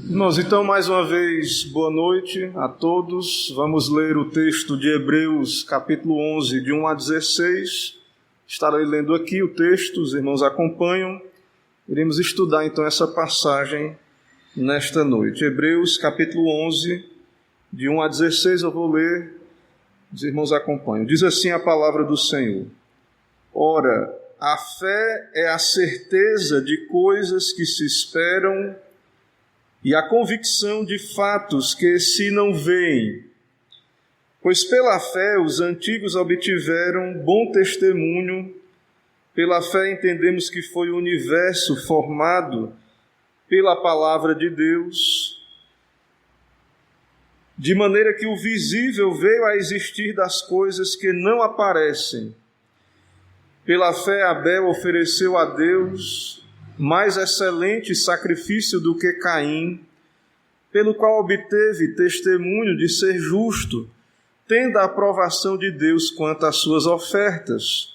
Irmãos, então mais uma vez, boa noite a todos. Vamos ler o texto de Hebreus, capítulo 11, de 1 a 16. Estarei lendo aqui o texto, os irmãos acompanham. Iremos estudar então essa passagem nesta noite. Hebreus, capítulo 11, de 1 a 16, eu vou ler, os irmãos acompanham. Diz assim a palavra do Senhor: Ora, a fé é a certeza de coisas que se esperam e a convicção de fatos que se não veem. Pois pela fé os antigos obtiveram bom testemunho. Pela fé entendemos que foi o universo formado pela palavra de Deus, de maneira que o visível veio a existir das coisas que não aparecem. Pela fé Abel ofereceu a Deus mais excelente sacrifício do que Caim, pelo qual obteve testemunho de ser justo, tendo a aprovação de Deus quanto às suas ofertas.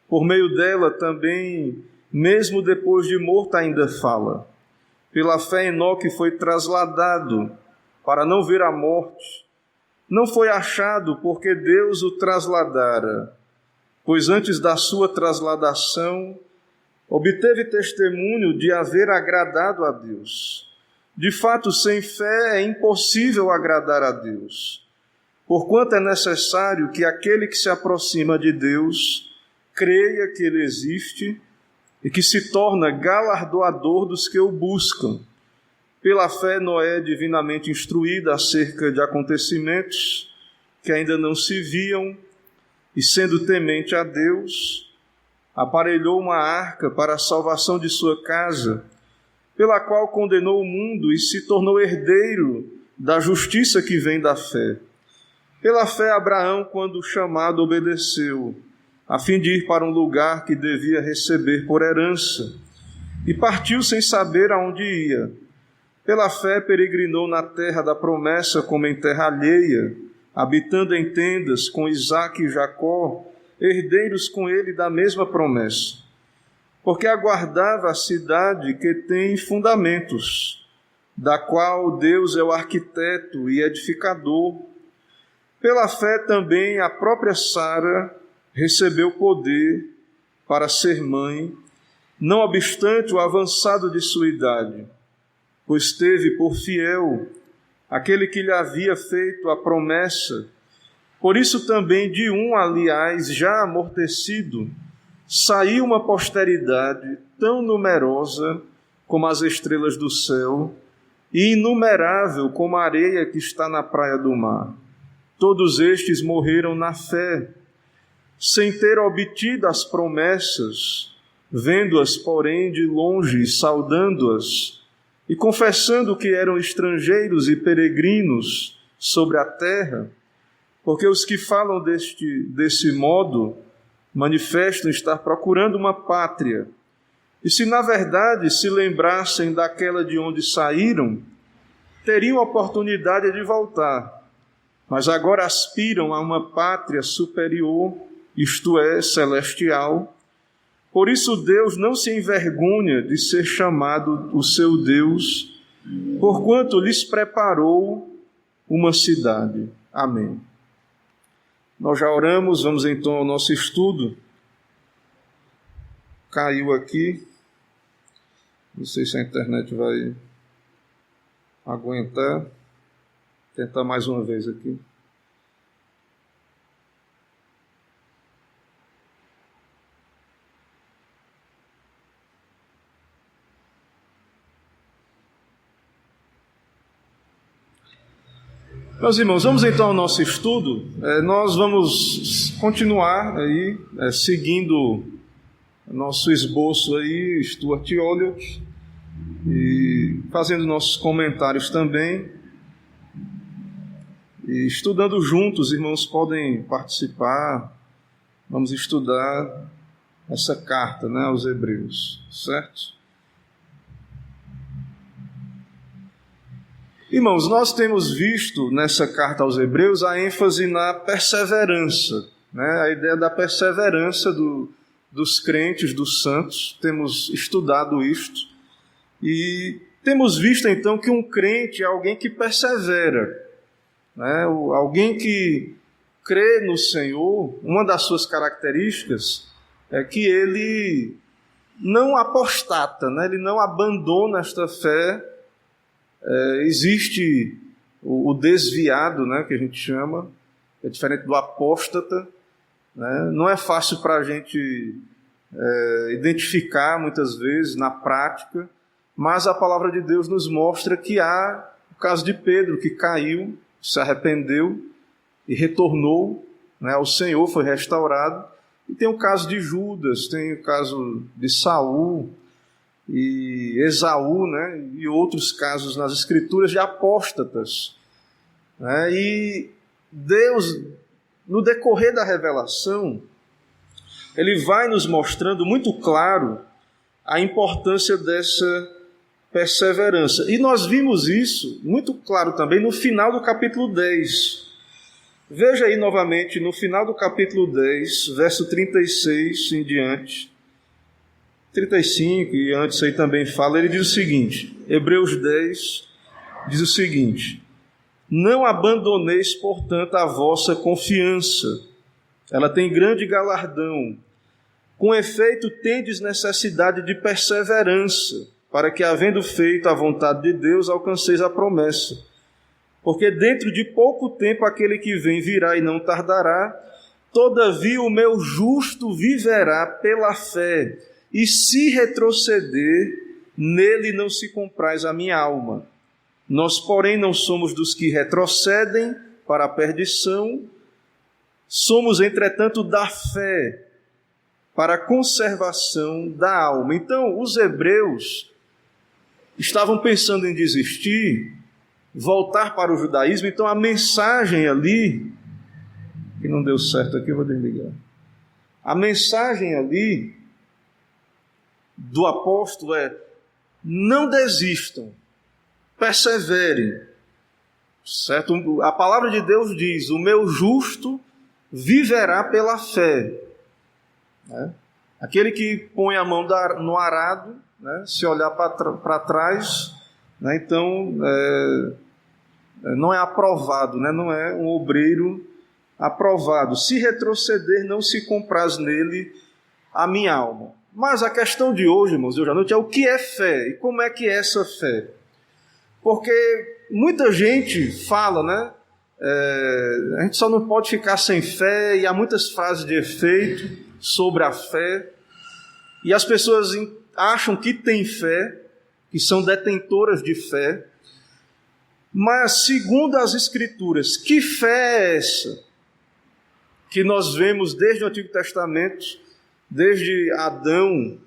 Por meio dela também, mesmo depois de morto, ainda fala. Pela fé Enoque foi trasladado para não ver a morte. Não foi achado porque Deus o trasladara, pois antes da sua trasladação obteve testemunho de haver agradado a Deus. De fato, sem fé é impossível agradar a Deus, porquanto é necessário que aquele que se aproxima de Deus creia que Ele existe e que se torna galardoador dos que o buscam. Pela fé, Noé é divinamente instruído acerca de acontecimentos que ainda não se viam, e sendo temente a Deus, aparelhou uma arca para a salvação de sua casa, pela qual condenou o mundo e se tornou herdeiro da justiça que vem da fé. Pela fé, Abraão, quando chamado, obedeceu, a fim de ir para um lugar que devia receber por herança, e partiu sem saber aonde ia. Pela fé, peregrinou na terra da promessa como em terra alheia, habitando em tendas com Isaque e Jacó, herdeiros com ele da mesma promessa, porque aguardava a cidade que tem fundamentos, da qual Deus é o arquiteto e edificador. Pela fé também a própria Sara recebeu poder para ser mãe, não obstante o avançado de sua idade, pois teve por fiel aquele que lhe havia feito a promessa. Por isso também de um, aliás, já amortecido, saiu uma posteridade tão numerosa como as estrelas do céu e inumerável como a areia que está na praia do mar. Todos estes morreram na fé, sem ter obtido as promessas, vendo-as, porém, de longe, saudando-as e confessando que eram estrangeiros e peregrinos sobre a terra. Porque os que falam desse modo manifestam estar procurando uma pátria. E se na verdade se lembrassem daquela de onde saíram, teriam oportunidade de voltar. Mas agora aspiram a uma pátria superior, isto é, celestial. Por isso Deus não se envergonha de ser chamado o seu Deus, porquanto lhes preparou uma cidade. Amém. Nós já oramos, vamos então ao nosso estudo. Caiu aqui. Não sei se a internet vai aguentar. Tentar mais uma vez aqui. Meus irmãos, vamos então ao nosso estudo. Nós vamos continuar aí, seguindo nosso esboço aí, Stuart Olyott, e fazendo nossos comentários também. E estudando juntos, os irmãos podem participar. Vamos estudar essa carta, né, aos Hebreus, certo? Irmãos, nós temos visto nessa carta aos Hebreus a ênfase na perseverança, né? A ideia da perseverança dos crentes, dos santos. Temos estudado isto. E Temos visto então que um crente é alguém que persevera, né? Alguém que crê no Senhor. Uma das suas características é que ele não apostata, né? Ele não abandona esta fé. Existe o desviado, né, que a gente chama, é diferente do apóstata, né? Não é fácil para a gente identificar muitas vezes na prática, mas a palavra de Deus nos mostra que há o caso de Pedro, que caiu, se arrependeu e retornou, né, ao Senhor, foi restaurado. E tem o caso de Judas, tem o caso de Saul e Esaú, né, e outros casos nas Escrituras de apóstatas, né? E Deus, no decorrer da revelação, Ele vai nos mostrando muito claro a importância dessa perseverança. E nós vimos isso muito claro também no final do capítulo 10. Veja aí novamente, no final do capítulo 10, verso 36 em diante, 35 e antes aí também fala, ele diz o seguinte, Hebreus 10 diz o seguinte: não abandoneis, portanto, a vossa confiança, ela tem grande galardão. Com efeito, tendes necessidade de perseverança, para que, havendo feito a vontade de Deus, alcanceis a promessa. Porque dentro de pouco tempo aquele que vem virá e não tardará. Todavia o meu justo viverá pela fé, e se retroceder, nele não se compraz a minha alma. Nós, porém, não somos dos que retrocedem para a perdição, somos, entretanto, da fé para a conservação da alma. Então, os hebreus estavam pensando em desistir, voltar para o judaísmo. Então, a mensagem ali, que não deu certo aqui, eu vou desligar. A mensagem ali do apóstolo é: não desistam, perseverem, certo? A palavra de Deus diz: o meu justo viverá pela fé. Né? Aquele que põe a mão no arado, né, se olhar para trás, né, então não é aprovado, né, não é um obreiro aprovado. Se retroceder, não se compraz nele a minha alma. Mas a questão de hoje, irmãos, de hoje à noite, é o que é fé e como é que é essa fé. Porque muita gente fala, né? A gente só não pode ficar sem fé, e há muitas frases de efeito sobre a fé, e as pessoas acham que têm fé, que são detentoras de fé, mas segundo as Escrituras, que fé é essa que nós vemos desde o Antigo Testamento, desde Adão,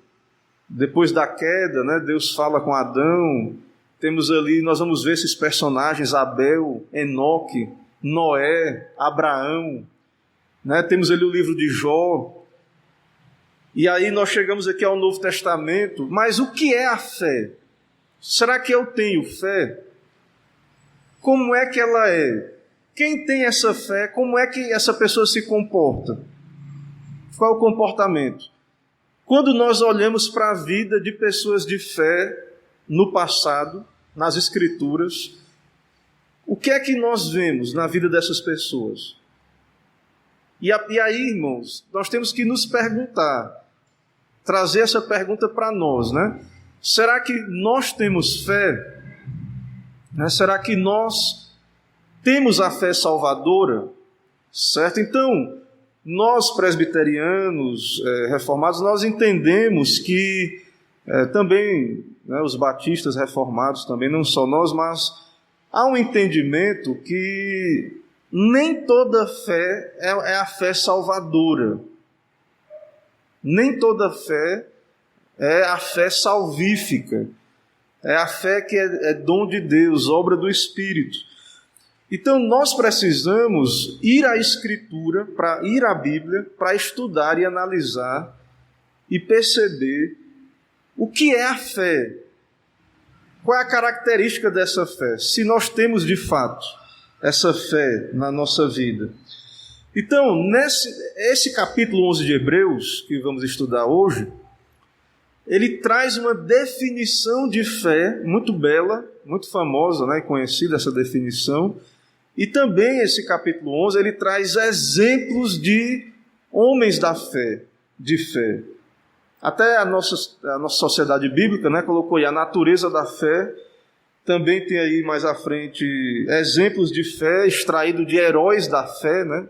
depois da queda, né? Deus fala com Adão, temos ali, nós vamos ver esses personagens, Abel, Enoque, Noé, Abraão, né? Temos ali o livro de Jó. E aí nós chegamos aqui ao Novo Testamento. Mas o que é a fé? Será que eu tenho fé? Como é que ela é? Quem tem essa fé, como é que essa pessoa se comporta? Qual é o comportamento? Quando nós olhamos para a vida de pessoas de fé no passado, nas Escrituras, o que é que nós vemos na vida dessas pessoas? E aí, irmãos, nós temos que nos perguntar, trazer essa pergunta para nós, né? Será que nós temos fé? Né? Será que nós temos a fé salvadora? Certo? Então, nós presbiterianos, reformados, nós entendemos que também, né, os batistas reformados também, não só nós, mas há um entendimento que nem toda fé é a fé salvadora. Nem toda fé é a fé salvífica. É a fé que é dom de Deus, obra do Espírito. Então nós precisamos ir à Escritura, ir à Bíblia, para estudar e analisar e perceber o que é a fé. Qual é a característica dessa fé? Se nós temos de fato essa fé na nossa vida. Então, esse capítulo 11 de Hebreus, que vamos estudar hoje, ele traz uma definição de fé muito bela, muito famosa, né, e conhecida essa definição. E também esse capítulo 11, ele traz exemplos de homens da fé, de fé. Até a nossa sociedade bíblica, né, colocou aí a natureza da fé. Também tem aí mais à frente exemplos de fé extraídos de heróis da fé, né?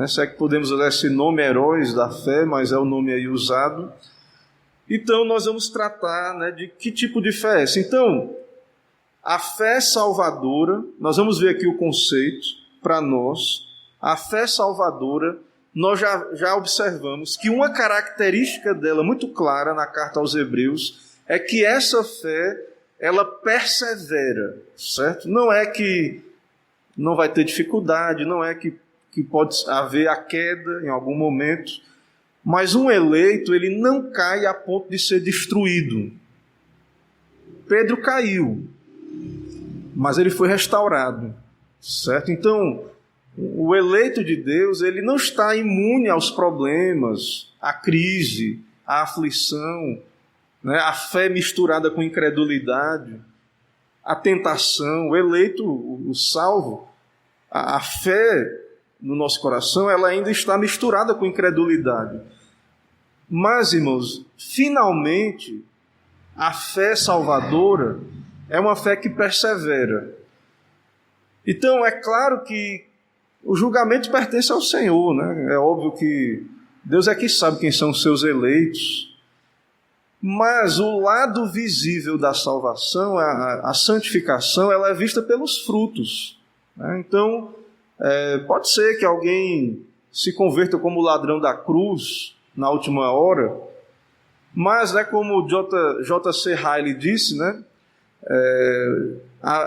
Se é que podemos usar esse nome, heróis da fé, mas é o nome aí usado. Então nós vamos tratar, né, de que tipo de fé é essa. Então, a fé salvadora, nós vamos ver aqui o conceito para nós. A fé salvadora, nós já observamos que uma característica dela muito clara na carta aos Hebreus é que essa fé, ela persevera, certo? Não é que não vai ter dificuldade, não é que pode haver a queda em algum momento, mas um eleito, ele não cai a ponto de ser destruído. Pedro caiu, mas ele foi restaurado, certo? Então, o eleito de Deus, ele não está imune aos problemas, à crise, à aflição, né? A fé misturada com incredulidade, a tentação. O eleito, o salvo, a fé no nosso coração, ela ainda está misturada com incredulidade. Mas, irmãos, finalmente, a fé salvadora é uma fé que persevera. Então, é claro que o julgamento pertence ao Senhor, né? É óbvio que Deus é que sabe quem são os seus eleitos. Mas o lado visível da salvação, a santificação, ela é vista pelos frutos, né? Então, pode ser que alguém se converta como ladrão da cruz na última hora, mas, né, como J.C. Riley disse, né,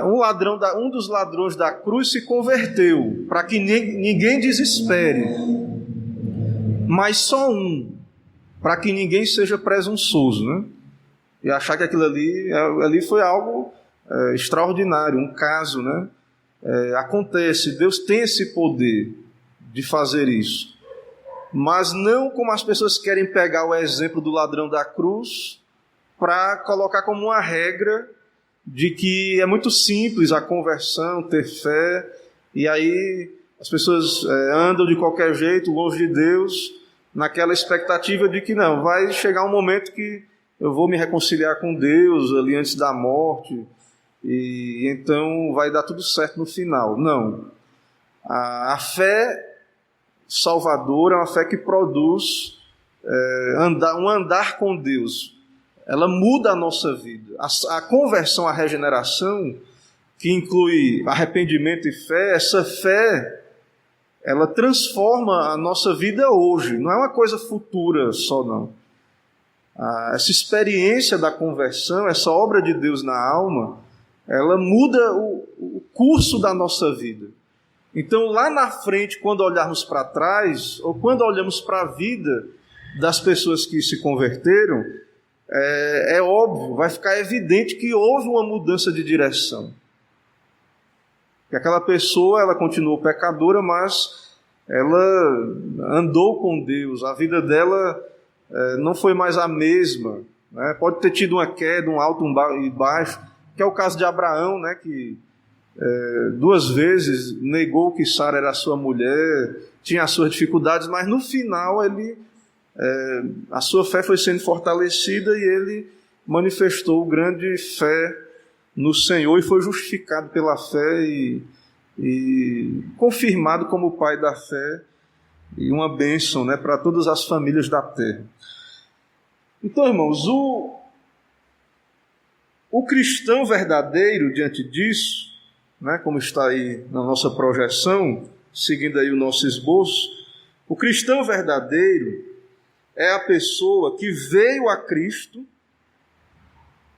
um dos ladrões da cruz se converteu, para que ninguém desespere, mas só um, para que ninguém seja presunçoso, né? E achar que aquilo ali foi algo extraordinário, um caso, né? Acontece, Deus tem esse poder de fazer isso, mas não como as pessoas querem pegar o exemplo do ladrão da cruz para colocar como uma regra de que é muito simples a conversão, ter fé, e aí as pessoas andam de qualquer jeito, longe de Deus, naquela expectativa de que não, vai chegar um momento que eu vou me reconciliar com Deus ali antes da morte, e então vai dar tudo certo no final. Não. A fé salvadora é uma fé que produz um andar com Deus. Ela muda a nossa vida. A conversão, a regeneração, que inclui arrependimento e fé, essa fé, ela transforma a nossa vida hoje. Não é uma coisa futura só, não. Essa experiência da conversão, essa obra de Deus na alma, ela muda o curso da nossa vida. Então, lá na frente, quando olharmos para trás, ou quando olhamos para a vida das pessoas que se converteram, é óbvio, vai ficar evidente que houve uma mudança de direção. Que aquela pessoa, ela continuou pecadora, mas ela andou com Deus, a vida dela não foi mais a mesma, né? Pode ter tido uma queda, um alto e baixo, que é o caso de Abraão, né? Que 2 vezes negou que Sara era sua mulher, tinha as suas dificuldades, mas no final a sua fé foi sendo fortalecida e ele manifestou grande fé no Senhor e foi justificado pela fé e confirmado como o pai da fé e uma bênção, né, para todas as famílias da terra. Então, irmãos, o cristão verdadeiro, diante disso, né, como está aí na nossa projeção, seguindo aí o nosso esboço, o cristão verdadeiro é a pessoa que veio a Cristo,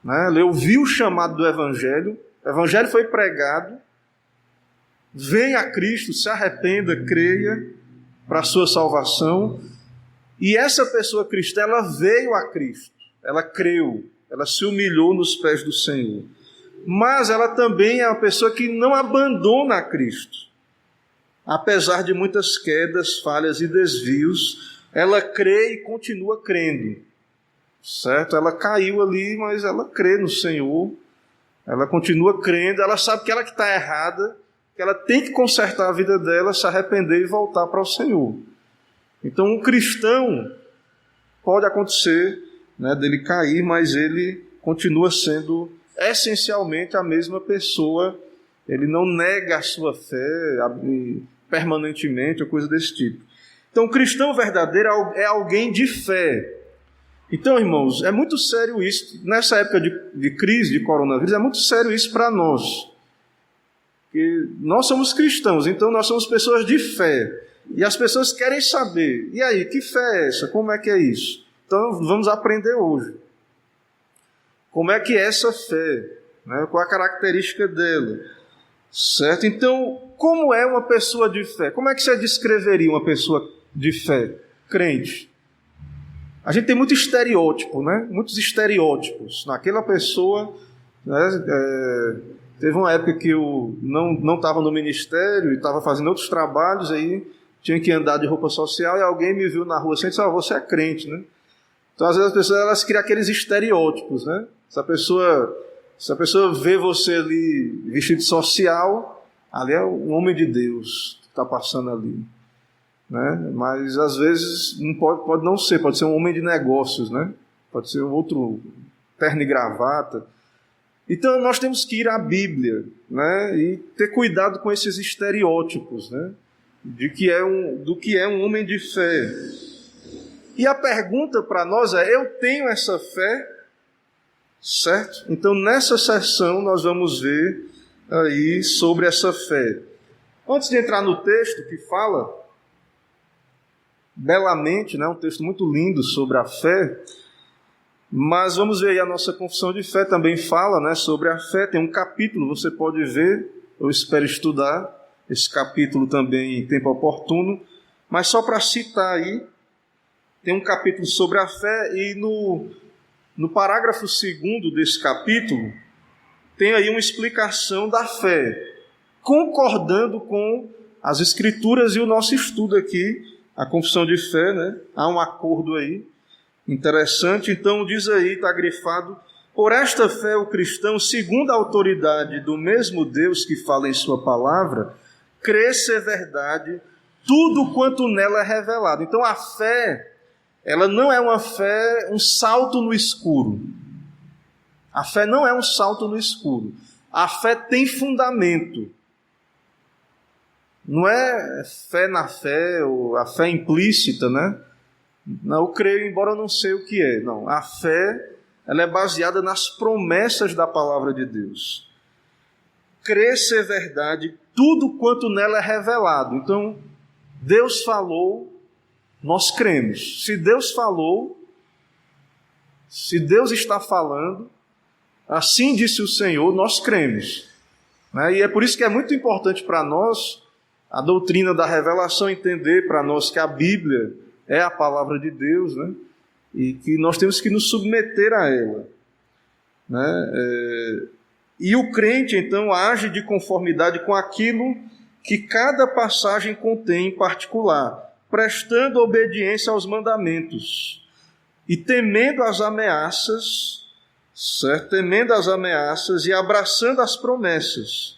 né, ele ouviu o chamado do Evangelho, o Evangelho foi pregado, vem a Cristo, se arrependa, creia para a sua salvação, e essa pessoa cristã, ela veio a Cristo, ela creu, ela se humilhou nos pés do Senhor. Mas ela também é uma pessoa que não abandona a Cristo. Apesar de muitas quedas, falhas e desvios, ela crê e continua crendo, certo? Ela caiu ali, mas ela crê no Senhor, ela continua crendo, ela sabe que ela que está errada, que ela tem que consertar a vida dela, se arrepender e voltar para o Senhor. Então, um cristão pode acontecer, né, dele cair, mas ele continua sendo essencialmente a mesma pessoa. Ele não nega a sua fé permanentemente, ou coisa desse tipo. Então, o cristão verdadeiro é alguém de fé. Então, irmãos, é muito sério isso. Nessa época de crise, de coronavírus, é muito sério isso para nós. Porque nós somos cristãos, então nós somos pessoas de fé. E as pessoas querem saber, e aí, que fé é essa? Como é que é isso? Então, vamos aprender hoje. Como é que é essa fé? Né? Qual a característica dela? Certo? Então, como é uma pessoa de fé? Como é que você descreveria uma pessoa de fé? Crente. A gente tem muito estereótipo, né? Muitos estereótipos. Naquela pessoa, né? Teve uma época que eu não estava no ministério e estava fazendo outros trabalhos, aí tinha que andar de roupa social e alguém me viu na rua assim e disse, você é crente, né? Então, às vezes, as pessoas elas criam aqueles estereótipos, né? Se a pessoa vê você ali vestido social, ali é um homem de Deus que está passando ali. Né? Mas, às vezes, pode não ser, pode ser um homem de negócios, né? Pode ser um outro terno e gravata. Então, nós temos que ir à Bíblia, né? E ter cuidado com esses estereótipos, né? Do que é um homem de fé. E a pergunta para nós é, eu tenho essa fé? Certo? Então, nessa sessão, nós vamos ver aí sobre essa fé. Antes de entrar no texto que fala belamente, né, um texto muito lindo sobre a fé, mas vamos ver aí a nossa confissão de fé também fala, né, sobre a fé. Tem um capítulo, você pode ver, eu espero estudar esse capítulo também em tempo oportuno, mas só para citar aí, tem um capítulo sobre a fé e no parágrafo 2º desse capítulo, tem aí uma explicação da fé, concordando com as Escrituras e o nosso estudo aqui, a confissão de fé, né? Há um acordo aí, interessante. Então diz aí, está grifado, por esta fé o cristão, segundo a autoridade do mesmo Deus que fala em sua palavra, crê ser verdade tudo quanto nela é revelado. Então a fé, ela não é uma fé, um salto no escuro. A fé não é um salto no escuro. A fé tem fundamento. Não é fé na fé, ou a fé implícita, né? Não, eu creio, embora eu não sei o que é. Não, a fé, ela é baseada nas promessas da palavra de Deus. Crê ser verdade tudo quanto nela é revelado. Então, Deus falou, nós cremos. Se Deus falou, se Deus está falando, assim disse o Senhor, nós cremos. E é por isso que é muito importante para nós a doutrina da revelação, entender para nós que a Bíblia é a palavra de Deus, né? E que nós temos que nos submeter a ela. Né? E o crente, então, age de conformidade com aquilo que cada passagem contém em particular, prestando obediência aos mandamentos e temendo as ameaças, certo? Temendo as ameaças e abraçando as promessas.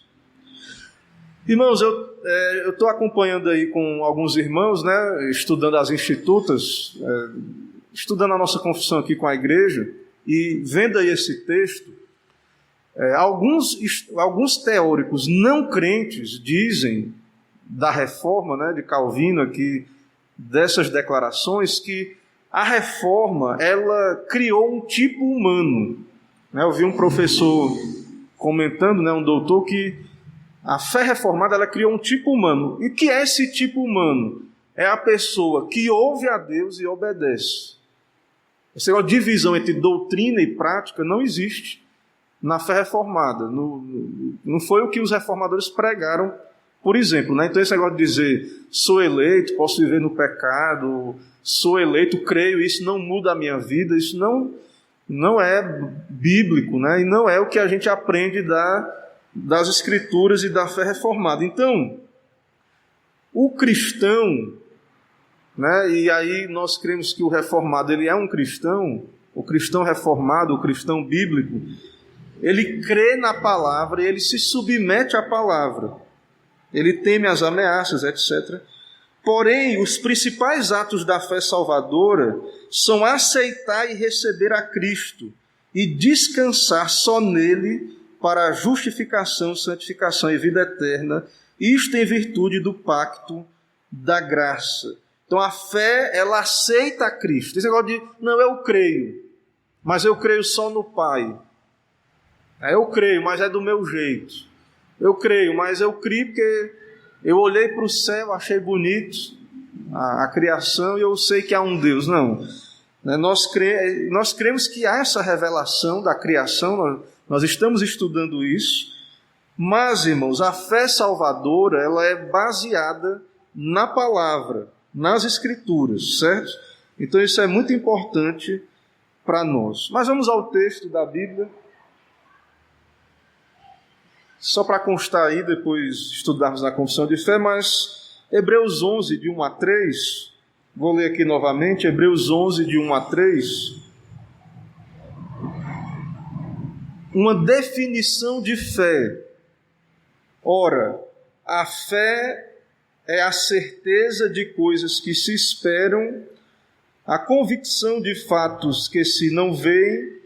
Irmãos, eu estou acompanhando aí com alguns irmãos, né, estudando as institutas, estudando a nossa confissão aqui com a igreja, e vendo aí esse texto, alguns teóricos não crentes dizem da reforma, né, de Calvino aqui, dessas declarações, que a reforma, ela criou um tipo humano. Eu vi um professor comentando, né, um doutor, que a fé reformada, ela criou um tipo humano. E o que é esse tipo humano? É a pessoa que ouve a Deus e obedece. Essa divisão entre doutrina e prática não existe na fé reformada. Não foi o que os reformadores pregaram, por exemplo. Né? Então esse negócio de dizer, sou eleito, posso viver no pecado, sou eleito, creio, isso não muda a minha vida, isso não é bíblico, né? E não é o que a gente aprende das Escrituras e da fé reformada. Então, o cristão, né, e aí nós cremos que o reformado ele é um cristão, o cristão reformado, o cristão bíblico, ele crê na palavra e ele se submete à palavra. Ele teme as ameaças, etc. Porém, os principais atos da fé salvadora são aceitar e receber a Cristo e descansar só nele para a justificação, santificação e vida eterna, isto em virtude do pacto da graça. Então a fé, ela aceita a Cristo. Esse negócio de, não, eu creio, mas eu creio só no Pai. Eu creio, mas é do meu jeito. Eu creio, mas eu criei porque eu olhei para o céu, achei bonito a criação e eu sei que há um Deus. Não. Nós cremos que há essa revelação da criação, nós estamos estudando isso, mas, irmãos, a fé salvadora, ela é baseada na palavra, nas Escrituras, certo? Então isso é muito importante para nós. Mas vamos ao texto da Bíblia. Só para constar aí, depois estudarmos na confissão de fé, mas Hebreus 11, de 1 a 3, vou ler aqui novamente, Hebreus 11, de 1 a 3, uma definição de fé. Ora, a fé é a certeza de coisas que se esperam, a convicção de fatos que se não veem,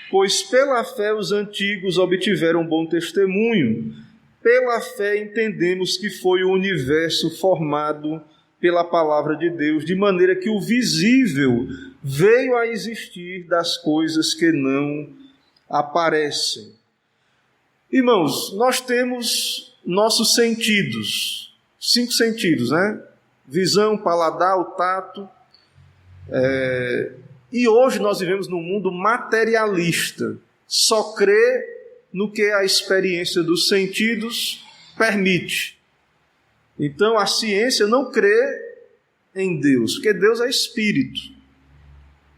pois pela fé os antigos obtiveram bom testemunho. Pela fé entendemos que foi o universo formado pela palavra de Deus, de maneira que o visível veio a existir das coisas que não aparecem. Irmãos, nós temos nossos sentidos, 5 sentidos, né? Visão, paladar, o tato. E hoje nós vivemos num mundo materialista, só crê no que a experiência dos sentidos permite. Então a ciência não crê em Deus, porque Deus é espírito.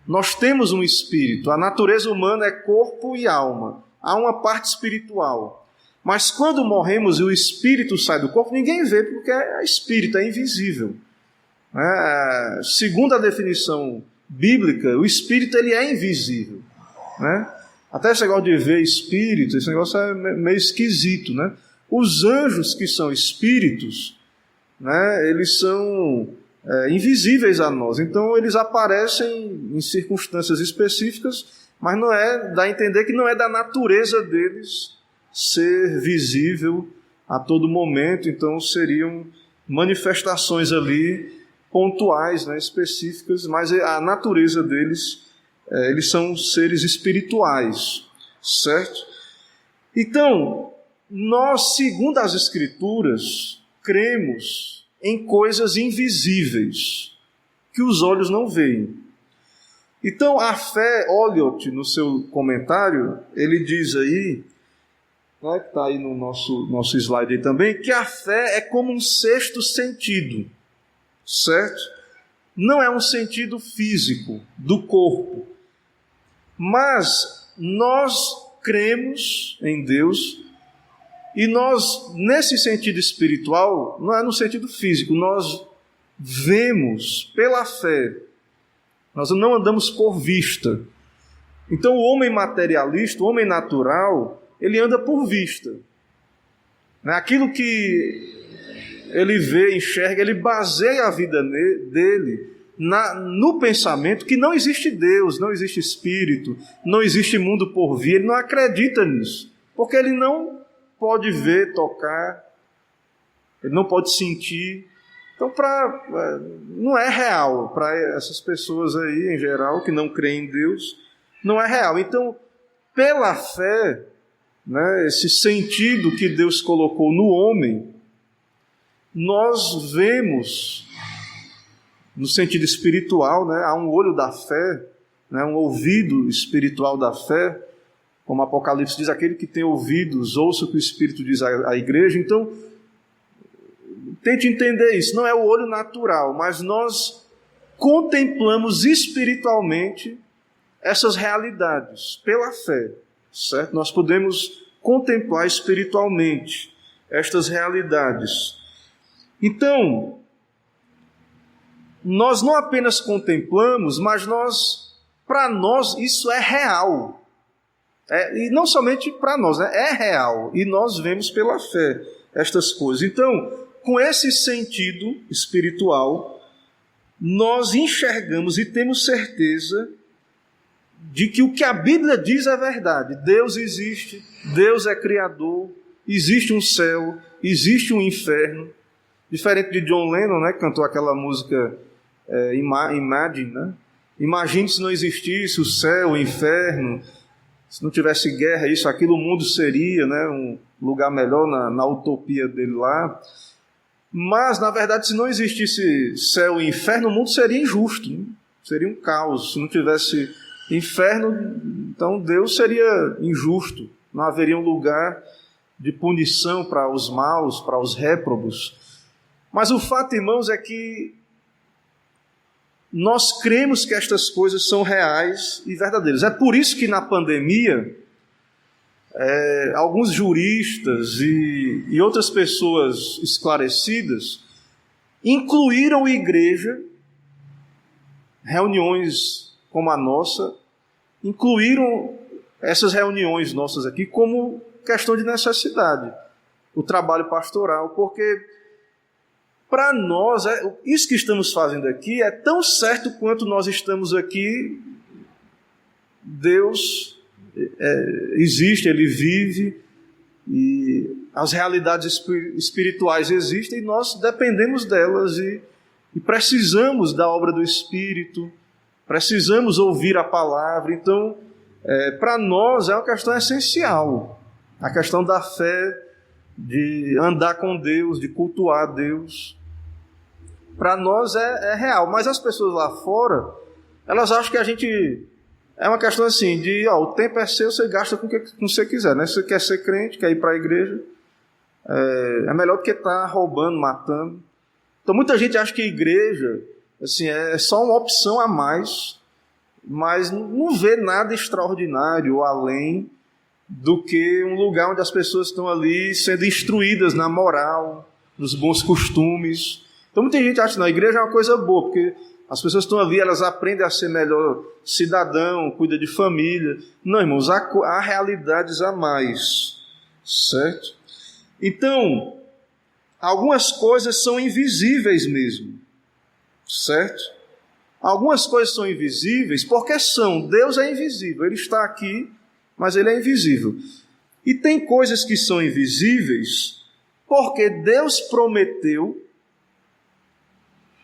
Nós temos um espírito, a natureza humana é corpo e alma, há uma parte espiritual. Mas quando morremos e o espírito sai do corpo, ninguém vê porque é espírito, é invisível. Segundo a definição bíblica, o espírito ele é invisível, né? Até esse negócio de ver espírito, esse negócio é meio esquisito, né? Os anjos que são espíritos, né, eles são invisíveis a nós, então eles aparecem em circunstâncias específicas, mas não dá a entender que não é da natureza deles ser visível a todo momento, então seriam manifestações ali pontuais, né, específicas, mas a natureza deles, eles são seres espirituais, certo? Então, nós, segundo as Escrituras, cremos em coisas invisíveis, que os olhos não veem. Então, a fé, Oliot, no seu comentário, ele diz aí, né, que está aí no nosso slide aí também, que a fé é como um sexto sentido, certo? Não é um sentido físico do corpo, mas nós cremos em Deus e nós, nesse sentido espiritual, não é no sentido físico, nós vemos pela fé, nós não andamos por vista. Então o homem materialista, o homem natural, ele anda por vista. Aquilo que ele vê, enxerga, ele baseia a vida dele no pensamento que não existe Deus, não existe Espírito, não existe mundo por vir. Ele não acredita nisso, porque ele não pode ver, tocar, ele não pode sentir. Então, não é real para essas pessoas aí, em geral, que não creem em Deus, não é real. Então, pela fé, né, esse sentido que Deus colocou no homem, nós vemos, no sentido espiritual, né, há um olho da fé, né, um ouvido espiritual da fé, como Apocalipse diz, aquele que tem ouvidos, ouça o que o Espírito diz à igreja. Então, tente entender isso, não é o olho natural, mas nós contemplamos espiritualmente essas realidades, pela fé, certo? Nós podemos contemplar espiritualmente estas realidades. Então, nós não apenas contemplamos, mas nós para nós isso é real. E não somente para nós, né? É real. E nós vemos pela fé estas coisas. Então, com esse sentido espiritual, nós enxergamos e temos certeza de que o que a Bíblia diz é verdade. Deus existe, Deus é criador, existe um céu, existe um inferno. Diferente de John Lennon, né, que cantou aquela música Imagine, né? Imagine se não existisse o céu, o inferno, se não tivesse guerra, isso, aquilo, o mundo seria, né, um lugar melhor na utopia dele lá. Mas, na verdade, se não existisse céu e inferno, o mundo seria injusto, né? Seria um caos. Se não tivesse inferno, então Deus seria injusto. Não haveria um lugar de punição para os maus, para os réprobos. Mas o fato, irmãos, é que nós cremos que estas coisas são reais e verdadeiras. É por isso que na pandemia, alguns juristas e outras pessoas esclarecidas incluíram a igreja, reuniões como a nossa, incluíram essas reuniões nossas aqui como questão de necessidade, o trabalho pastoral, porque para nós, isso que estamos fazendo aqui é tão certo quanto nós estamos aqui. Deus existe, Ele vive, e as realidades espirituais existem, e nós dependemos delas e precisamos da obra do Espírito, precisamos ouvir a palavra. Então, para nós é uma questão essencial, a questão da fé, de andar com Deus, de cultuar a Deus. Para nós é real, mas as pessoas lá fora, elas acham que a gente... É uma questão assim, o tempo é seu, você gasta com o que você quiser, né? Se você quer ser crente, quer ir para a igreja, é melhor do que estar roubando, matando. Então muita gente acha que a igreja assim, é só uma opção a mais, mas não vê nada extraordinário ou além do que um lugar onde as pessoas estão ali sendo instruídas na moral, nos bons costumes. Então muita gente acha que a igreja é uma coisa boa, porque as pessoas estão ali, elas aprendem a ser melhor cidadão, cuida de família. Não, irmãos, há realidades a mais, certo? Então, algumas coisas são invisíveis mesmo, certo? Algumas coisas são invisíveis porque são. Deus é invisível, Ele está aqui, mas Ele é invisível. E tem coisas que são invisíveis porque Deus prometeu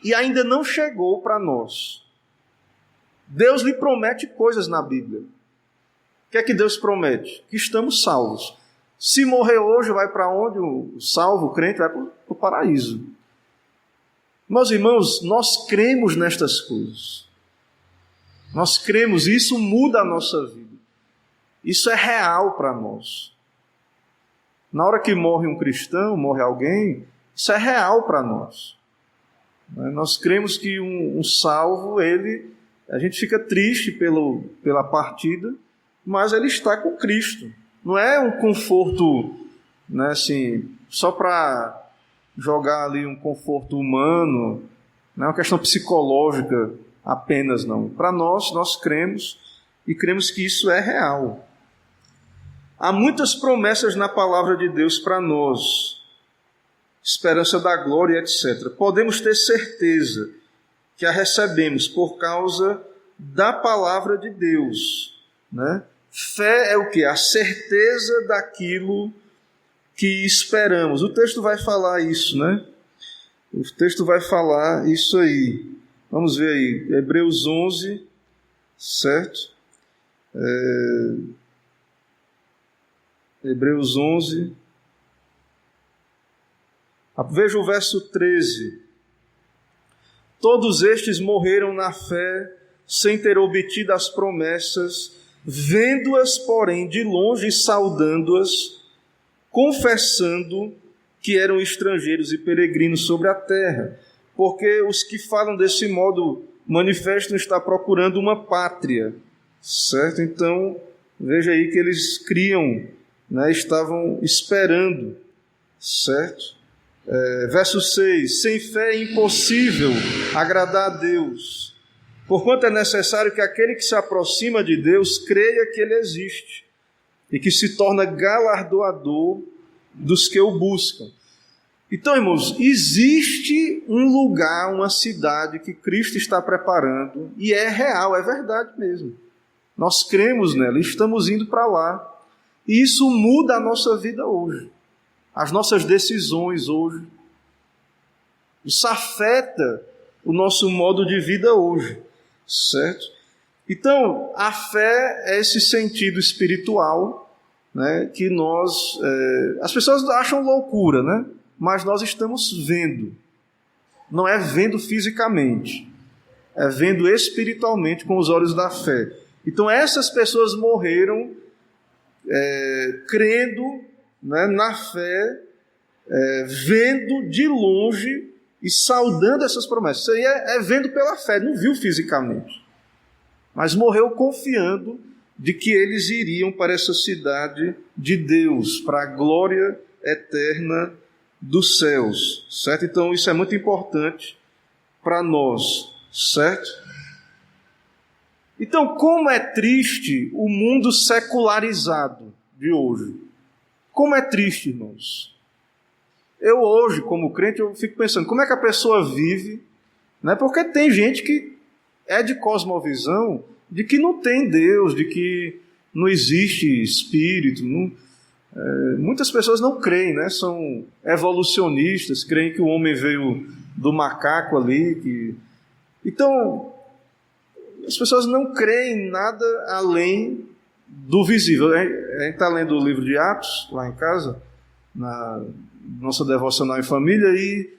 e ainda não chegou para nós. Deus lhe promete coisas na Bíblia. O que é que Deus promete? Que estamos salvos. Se morrer hoje, vai para onde? O salvo, o crente, vai para o paraíso. Meus irmãos, nós cremos nestas coisas. Nós cremos, e isso muda a nossa vida. Isso é real para nós. Na hora que morre um cristão, morre alguém, isso é real para nós. Nós cremos que um salvo, a gente fica triste pela partida, mas ele está com Cristo. Não é um conforto, né, assim, só para jogar ali um conforto humano, não é uma questão psicológica apenas, não. Para nós cremos e cremos que isso é real. Há muitas promessas na palavra de Deus para nós, esperança da glória, etc. Podemos ter certeza que a recebemos por causa da palavra de Deus, né? Fé é o quê? A certeza daquilo que esperamos. O texto vai falar isso, né? O texto vai falar isso aí. Vamos ver aí, Hebreus 11, certo? Hebreus 11. Veja o verso 13. Todos estes morreram na fé, sem ter obtido as promessas, vendo-as, porém, de longe e saudando-as, confessando que eram estrangeiros e peregrinos sobre a terra. Porque os que falam desse modo manifestam estar procurando uma pátria, certo? Então, veja aí que eles criam, né, estavam esperando, certo? Verso 6, sem fé é impossível agradar a Deus, Porquanto é necessário que aquele que se aproxima de Deus creia que Ele existe e que se torna galardoador dos que o buscam. Então, irmãos, existe um lugar, uma cidade que Cristo está preparando, e é real, é verdade mesmo. Nós cremos nela e estamos indo para lá. E isso muda a nossa vida hoje, as nossas decisões hoje. Isso afeta o nosso modo de vida hoje, certo? Então, a fé é esse sentido espiritual, né, que nós... as pessoas acham loucura, né? Mas nós estamos vendo. Não é vendo fisicamente, é vendo espiritualmente com os olhos da fé. Então essas pessoas morreram crendo, né, na fé, vendo de longe e saudando essas promessas. Isso aí é vendo pela fé, não viu fisicamente. Mas morreu confiando de que eles iriam para essa cidade de Deus, para a glória eterna dos céus, certo? Então isso é muito importante para nós, certo? Então, como é triste o mundo secularizado de hoje. Como é triste, irmãos. Eu hoje, como crente, eu fico pensando, como é que a pessoa vive, né? Porque tem gente que é de cosmovisão, de que não tem Deus, de que não existe espírito, muitas pessoas não creem, né? São evolucionistas, creem que o homem veio do macaco ali. Então, as pessoas não creem em nada além do visível. A gente está lendo o livro de Atos, lá em casa, na nossa devocional em família, e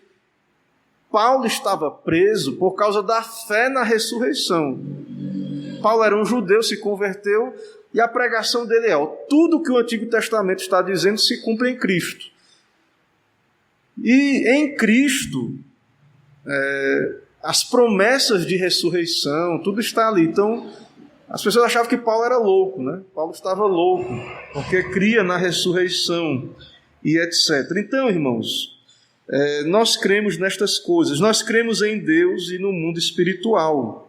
Paulo estava preso por causa da fé na ressurreição. Paulo era um judeu, se converteu, e a pregação dele é: tudo que o Antigo Testamento está dizendo se cumpre em Cristo. E em Cristo, as promessas de ressurreição, tudo está ali. Então, as pessoas achavam que Paulo era louco, né? Paulo estava louco, porque cria na ressurreição e etc. Então, irmãos, nós cremos nestas coisas. Nós cremos em Deus e no mundo espiritual.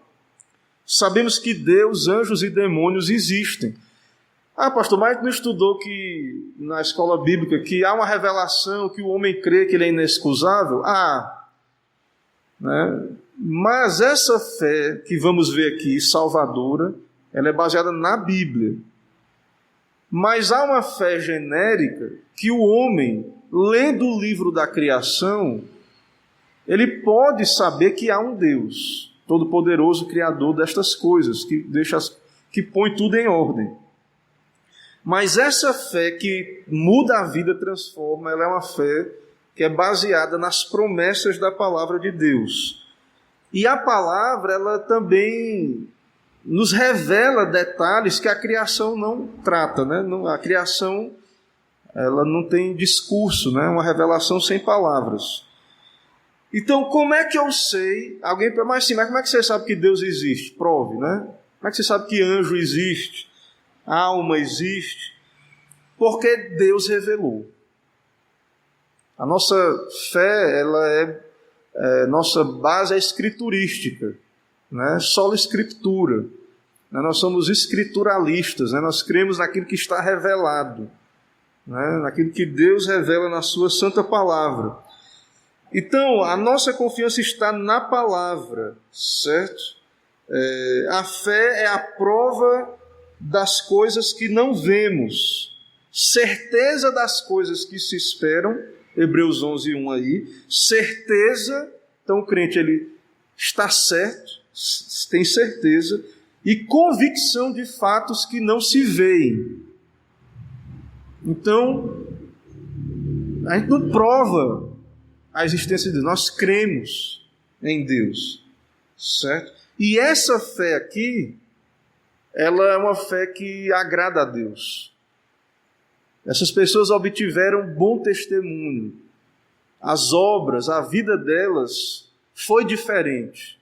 Sabemos que Deus, anjos e demônios existem. Pastor, mas não estudou que na escola bíblica que há uma revelação que o homem crê que ele é inexcusável? Né? Mas essa fé que vamos ver aqui, salvadora, ela é baseada na Bíblia. Mas há uma fé genérica que o homem, lendo o livro da criação, ele pode saber que há um Deus todo-poderoso, criador destas coisas, que põe tudo em ordem. Mas essa fé que muda a vida, transforma, ela é uma fé que é baseada nas promessas da palavra de Deus. E a palavra, ela também nos revela detalhes que a criação não trata, né? A criação, ela não tem discurso, né? É uma revelação sem palavras. Então, como é que eu sei? Mas como é que você sabe que Deus existe? Prove, né? Como é que você sabe que anjo existe? Alma existe? Porque Deus revelou. A nossa fé, nossa base é escriturística, né? Sola escritura. Nós somos escrituralistas, né? Nós cremos naquilo que está revelado, né? Naquilo que Deus revela na sua santa palavra. Então, a nossa confiança está na palavra, certo? A fé é a prova das coisas que não vemos, certeza das coisas que se esperam, Hebreus 11:1 aí, certeza, então o crente ele está certo, tem certeza, e convicção de fatos que não se veem. Então, a gente não prova a existência de Deus, nós cremos em Deus, certo? E essa fé aqui, ela é uma fé que agrada a Deus. Essas pessoas obtiveram bom testemunho. As obras, a vida delas foi diferente.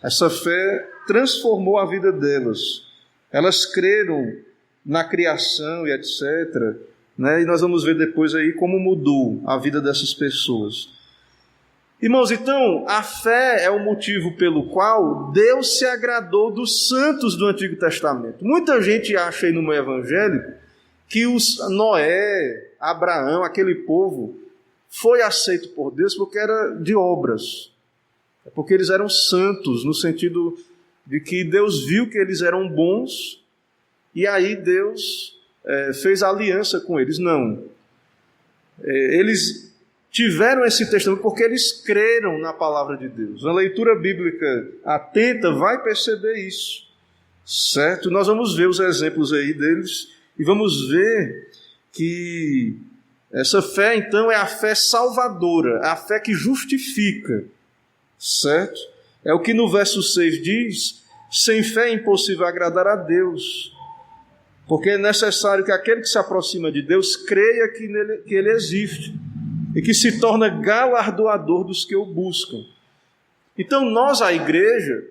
Essa fé transformou a vida delas. Elas creram na criação e etc., né? E nós vamos ver depois aí como mudou a vida dessas pessoas. Irmãos, então, a fé é o motivo pelo qual Deus se agradou dos santos do Antigo Testamento. Muita gente acha aí no meio evangélico que os Noé, Abraão, aquele povo, foi aceito por Deus porque era de obras. É porque eles eram santos, no sentido de que Deus viu que eles eram bons, e aí Deus fez aliança com eles. Não. Eles tiveram esse testemunho porque eles creram na palavra de Deus. A leitura bíblica atenta vai perceber isso, certo? Nós vamos ver os exemplos aí deles e vamos ver que essa fé, então, é a fé salvadora, a fé que justifica, certo? É o que no verso 6 diz: sem fé é impossível agradar a Deus, porque é necessário que aquele que se aproxima de Deus creia que Ele existe e que se torna galardoador dos que o buscam. Então nós, a igreja,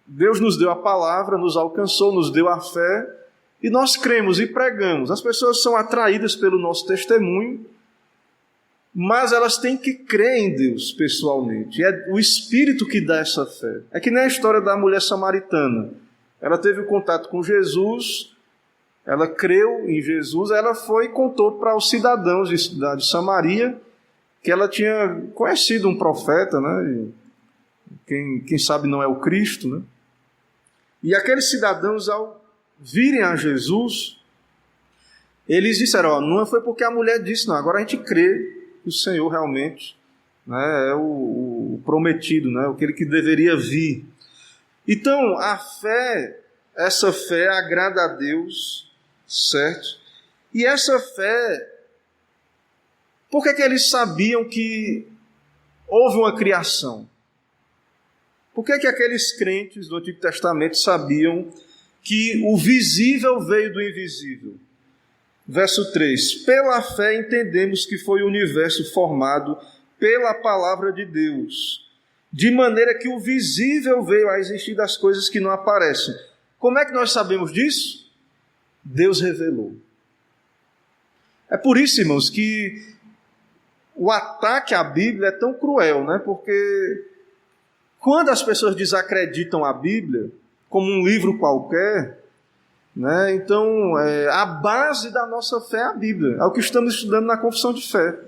Deus nos deu a palavra, nos alcançou, nos deu a fé, e nós cremos e pregamos. As pessoas são atraídas pelo nosso testemunho, mas elas têm que crer em Deus pessoalmente. É o Espírito que dá essa fé. É que nem a história da mulher samaritana. Ela teve o contato com Jesus, ela creu em Jesus, ela foi e contou para os cidadãos de Samaria que ela tinha conhecido um profeta, né? Quem sabe não é o Cristo, né? E aqueles cidadãos, ao virem a Jesus, eles disseram: não foi porque a mulher disse, não, agora a gente crê que o Senhor realmente, né, é o prometido, né, aquele que deveria vir. Então, a fé, essa fé agrada a Deus, certo? E essa fé, por que eles sabiam que houve uma criação? Por que aqueles crentes do Antigo Testamento sabiam que o visível veio do invisível? Verso 3: pela fé entendemos que foi o universo formado pela palavra de Deus, de maneira que o visível veio a existir das coisas que não aparecem. Como é que nós sabemos disso? Deus revelou. É por isso, irmãos, que o ataque à Bíblia é tão cruel, né? Porque quando as pessoas desacreditam a Bíblia como um livro qualquer, né? Então, a base da nossa fé é a Bíblia. É o que estamos estudando na confissão de fé.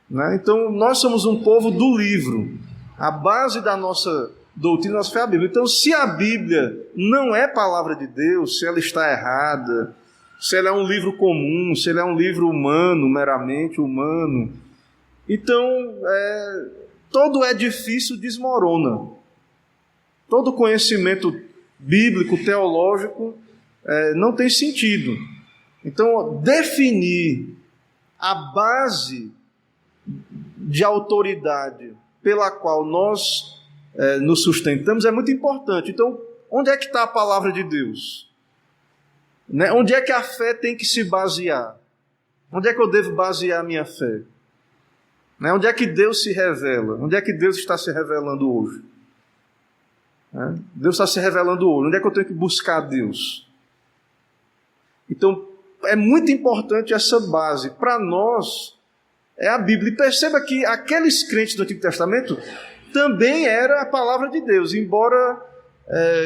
Né? Então, nós somos um povo do livro. A base da nossa doutrina, nossa fé é a Bíblia. Então, se a Bíblia não é palavra de Deus, se ela está errada, se ela é um livro comum, se ela é um livro humano, meramente humano, então todo edifício desmorona. Todo conhecimento bíblico, teológico, não tem sentido. Então, definir a base de autoridade pela qual nós nos sustentamos é muito importante. Então, onde é que está a palavra de Deus? Né? Onde é que a fé tem que se basear? Onde é que eu devo basear a minha fé? Né? Onde é que Deus se revela? Onde é que Deus está se revelando hoje? Né? Deus está se revelando hoje. Onde é que eu tenho que buscar Deus? Então, é muito importante essa base. Para nós, é a Bíblia. E perceba que aqueles crentes do Antigo Testamento também era a palavra de Deus, embora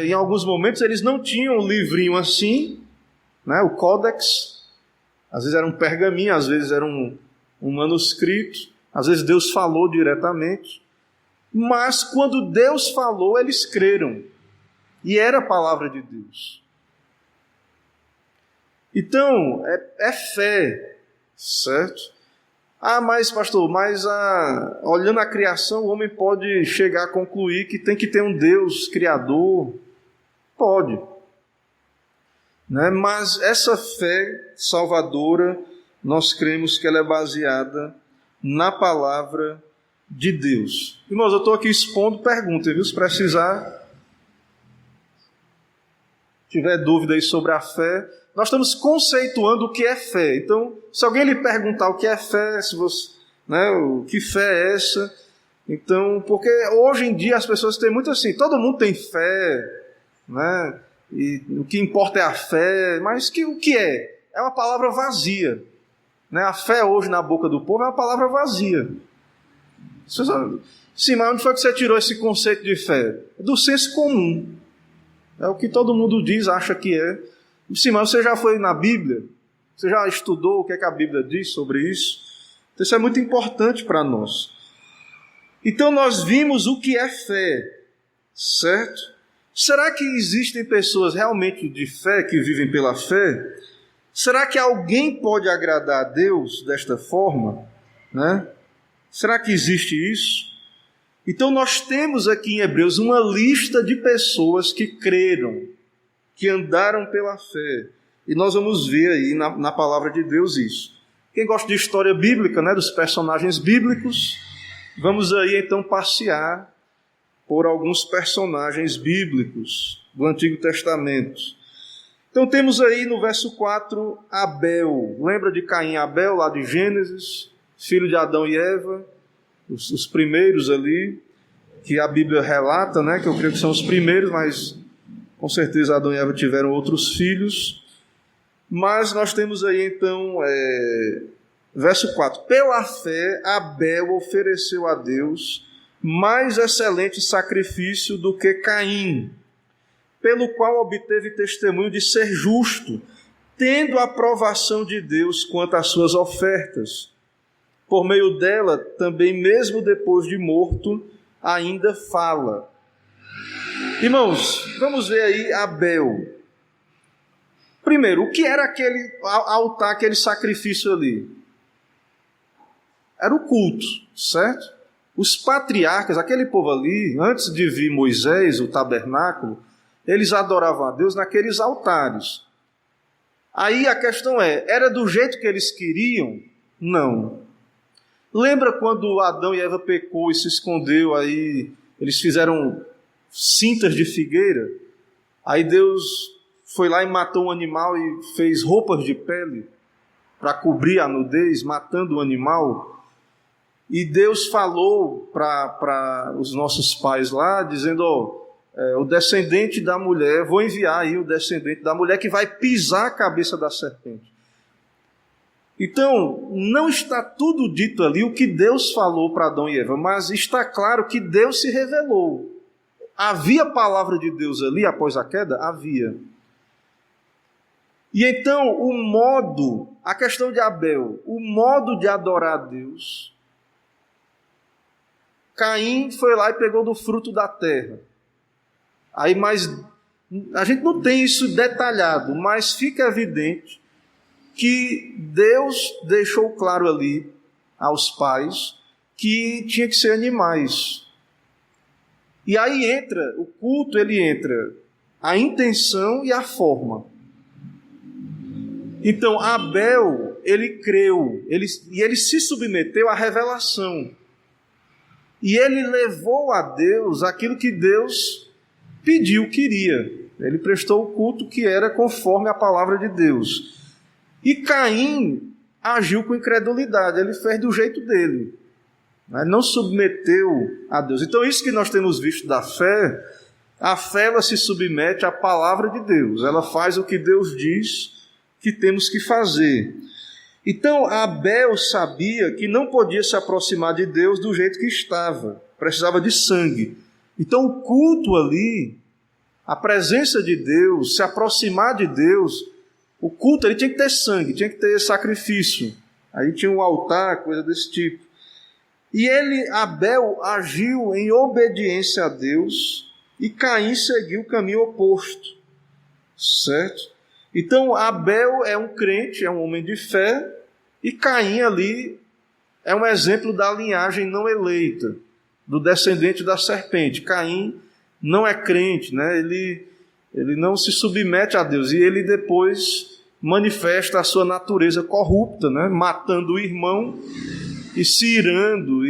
em alguns momentos eles não tinham um livrinho assim, né, o códex, às vezes era um pergaminho, às vezes era um manuscrito, às vezes Deus falou diretamente, mas quando Deus falou, eles creram, e era a palavra de Deus. Então, é fé, certo? Mas pastor, olhando a criação, o homem pode chegar a concluir que tem que ter um Deus criador. Pode. Né? Mas essa fé salvadora, nós cremos que ela é baseada na palavra de Deus. Irmãos, eu estou aqui expondo perguntas, viu? Se precisar, tiver dúvida aí sobre a fé, nós estamos conceituando o que é fé. Então, se alguém lhe perguntar o que é fé, se você, né, o que fé é essa, então, porque hoje em dia as pessoas têm muito assim, todo mundo tem fé, né, e o que importa é a fé, mas o que é? É uma palavra vazia, Né? A fé hoje na boca do povo é uma palavra vazia. Sim, mas onde foi que você tirou esse conceito de fé? Do senso comum. É o que todo mundo diz, acha que é. Sim, mas você já foi na Bíblia? Você já estudou o que é que a Bíblia diz sobre isso? Então, isso é muito importante para nós. Então nós vimos o que é fé, certo? Será que existem pessoas realmente de fé que vivem pela fé? Será que alguém pode agradar a Deus desta forma? Né? Será que existe isso? Então nós temos aqui em Hebreus uma lista de pessoas que creram, que andaram pela fé. E nós vamos ver aí na palavra de Deus isso. Quem gosta de história bíblica, né, dos personagens bíblicos, vamos aí então passear por alguns personagens bíblicos do Antigo Testamento. Então temos aí no verso 4 Abel. Lembra de Caim e Abel, lá de Gênesis? Filho de Adão e Eva, os primeiros ali, que a Bíblia relata, né, que eu creio que são os primeiros, mas com certeza Adão e Eva tiveram outros filhos. Mas nós temos aí então, verso 4. Pela fé, Abel ofereceu a Deus mais excelente sacrifício do que Caim, pelo qual obteve testemunho de ser justo, tendo a aprovação de Deus quanto às suas ofertas. Por meio dela, também mesmo depois de morto, ainda fala. Irmãos, vamos ver aí Abel. Primeiro, o que era aquele altar, aquele sacrifício ali? Era o culto, certo? Os patriarcas, aquele povo ali, antes de vir Moisés, o tabernáculo, eles adoravam a Deus naqueles altares. Aí a questão era do jeito que eles queriam? Não. Lembra quando Adão e Eva pecou e se escondeu, aí eles fizeram cintas de figueira? Aí Deus foi lá e matou um animal e fez roupas de pele para cobrir a nudez, matando o animal. E Deus falou para os nossos pais lá, dizendo, o descendente da mulher, vou enviar aí o descendente da mulher que vai pisar a cabeça da serpente. Então, não está tudo dito ali o que Deus falou para Adão e Eva, mas está claro que Deus se revelou. Havia palavra de Deus ali após a queda? Havia. E então, a questão de Abel, o modo de adorar a Deus, Caim foi lá e pegou do fruto da terra. Aí, mas a gente não tem isso detalhado, mas fica evidente que Deus deixou claro ali aos pais que tinha que ser animais. E aí entra, o culto, ele entra a intenção e a forma. Então, Abel, ele creu, e ele se submeteu à revelação. E ele levou a Deus aquilo que Deus pediu, queria. Ele prestou o culto que era conforme a palavra de Deus. E Caim agiu com incredulidade, ele fez do jeito dele. Ele não submeteu a Deus. Então, isso que nós temos visto da fé, a fé ela se submete à palavra de Deus. Ela faz o que Deus diz que temos que fazer. Então, Abel sabia que não podia se aproximar de Deus do jeito que estava. Precisava de sangue. Então, o culto ali, a presença de Deus, se aproximar de Deus, o culto ele tinha que ter sangue, tinha que ter sacrifício. Aí tinha um altar, coisa desse tipo. E Abel, agiu em obediência a Deus e Caim seguiu o caminho oposto. Certo? Então, Abel é um crente, é um homem de fé, e Caim ali é um exemplo da linhagem não eleita, do descendente da serpente. Caim não é crente, né? Ele não se submete a Deus, e ele depois manifesta a sua natureza corrupta, né? Matando o irmão e se irando.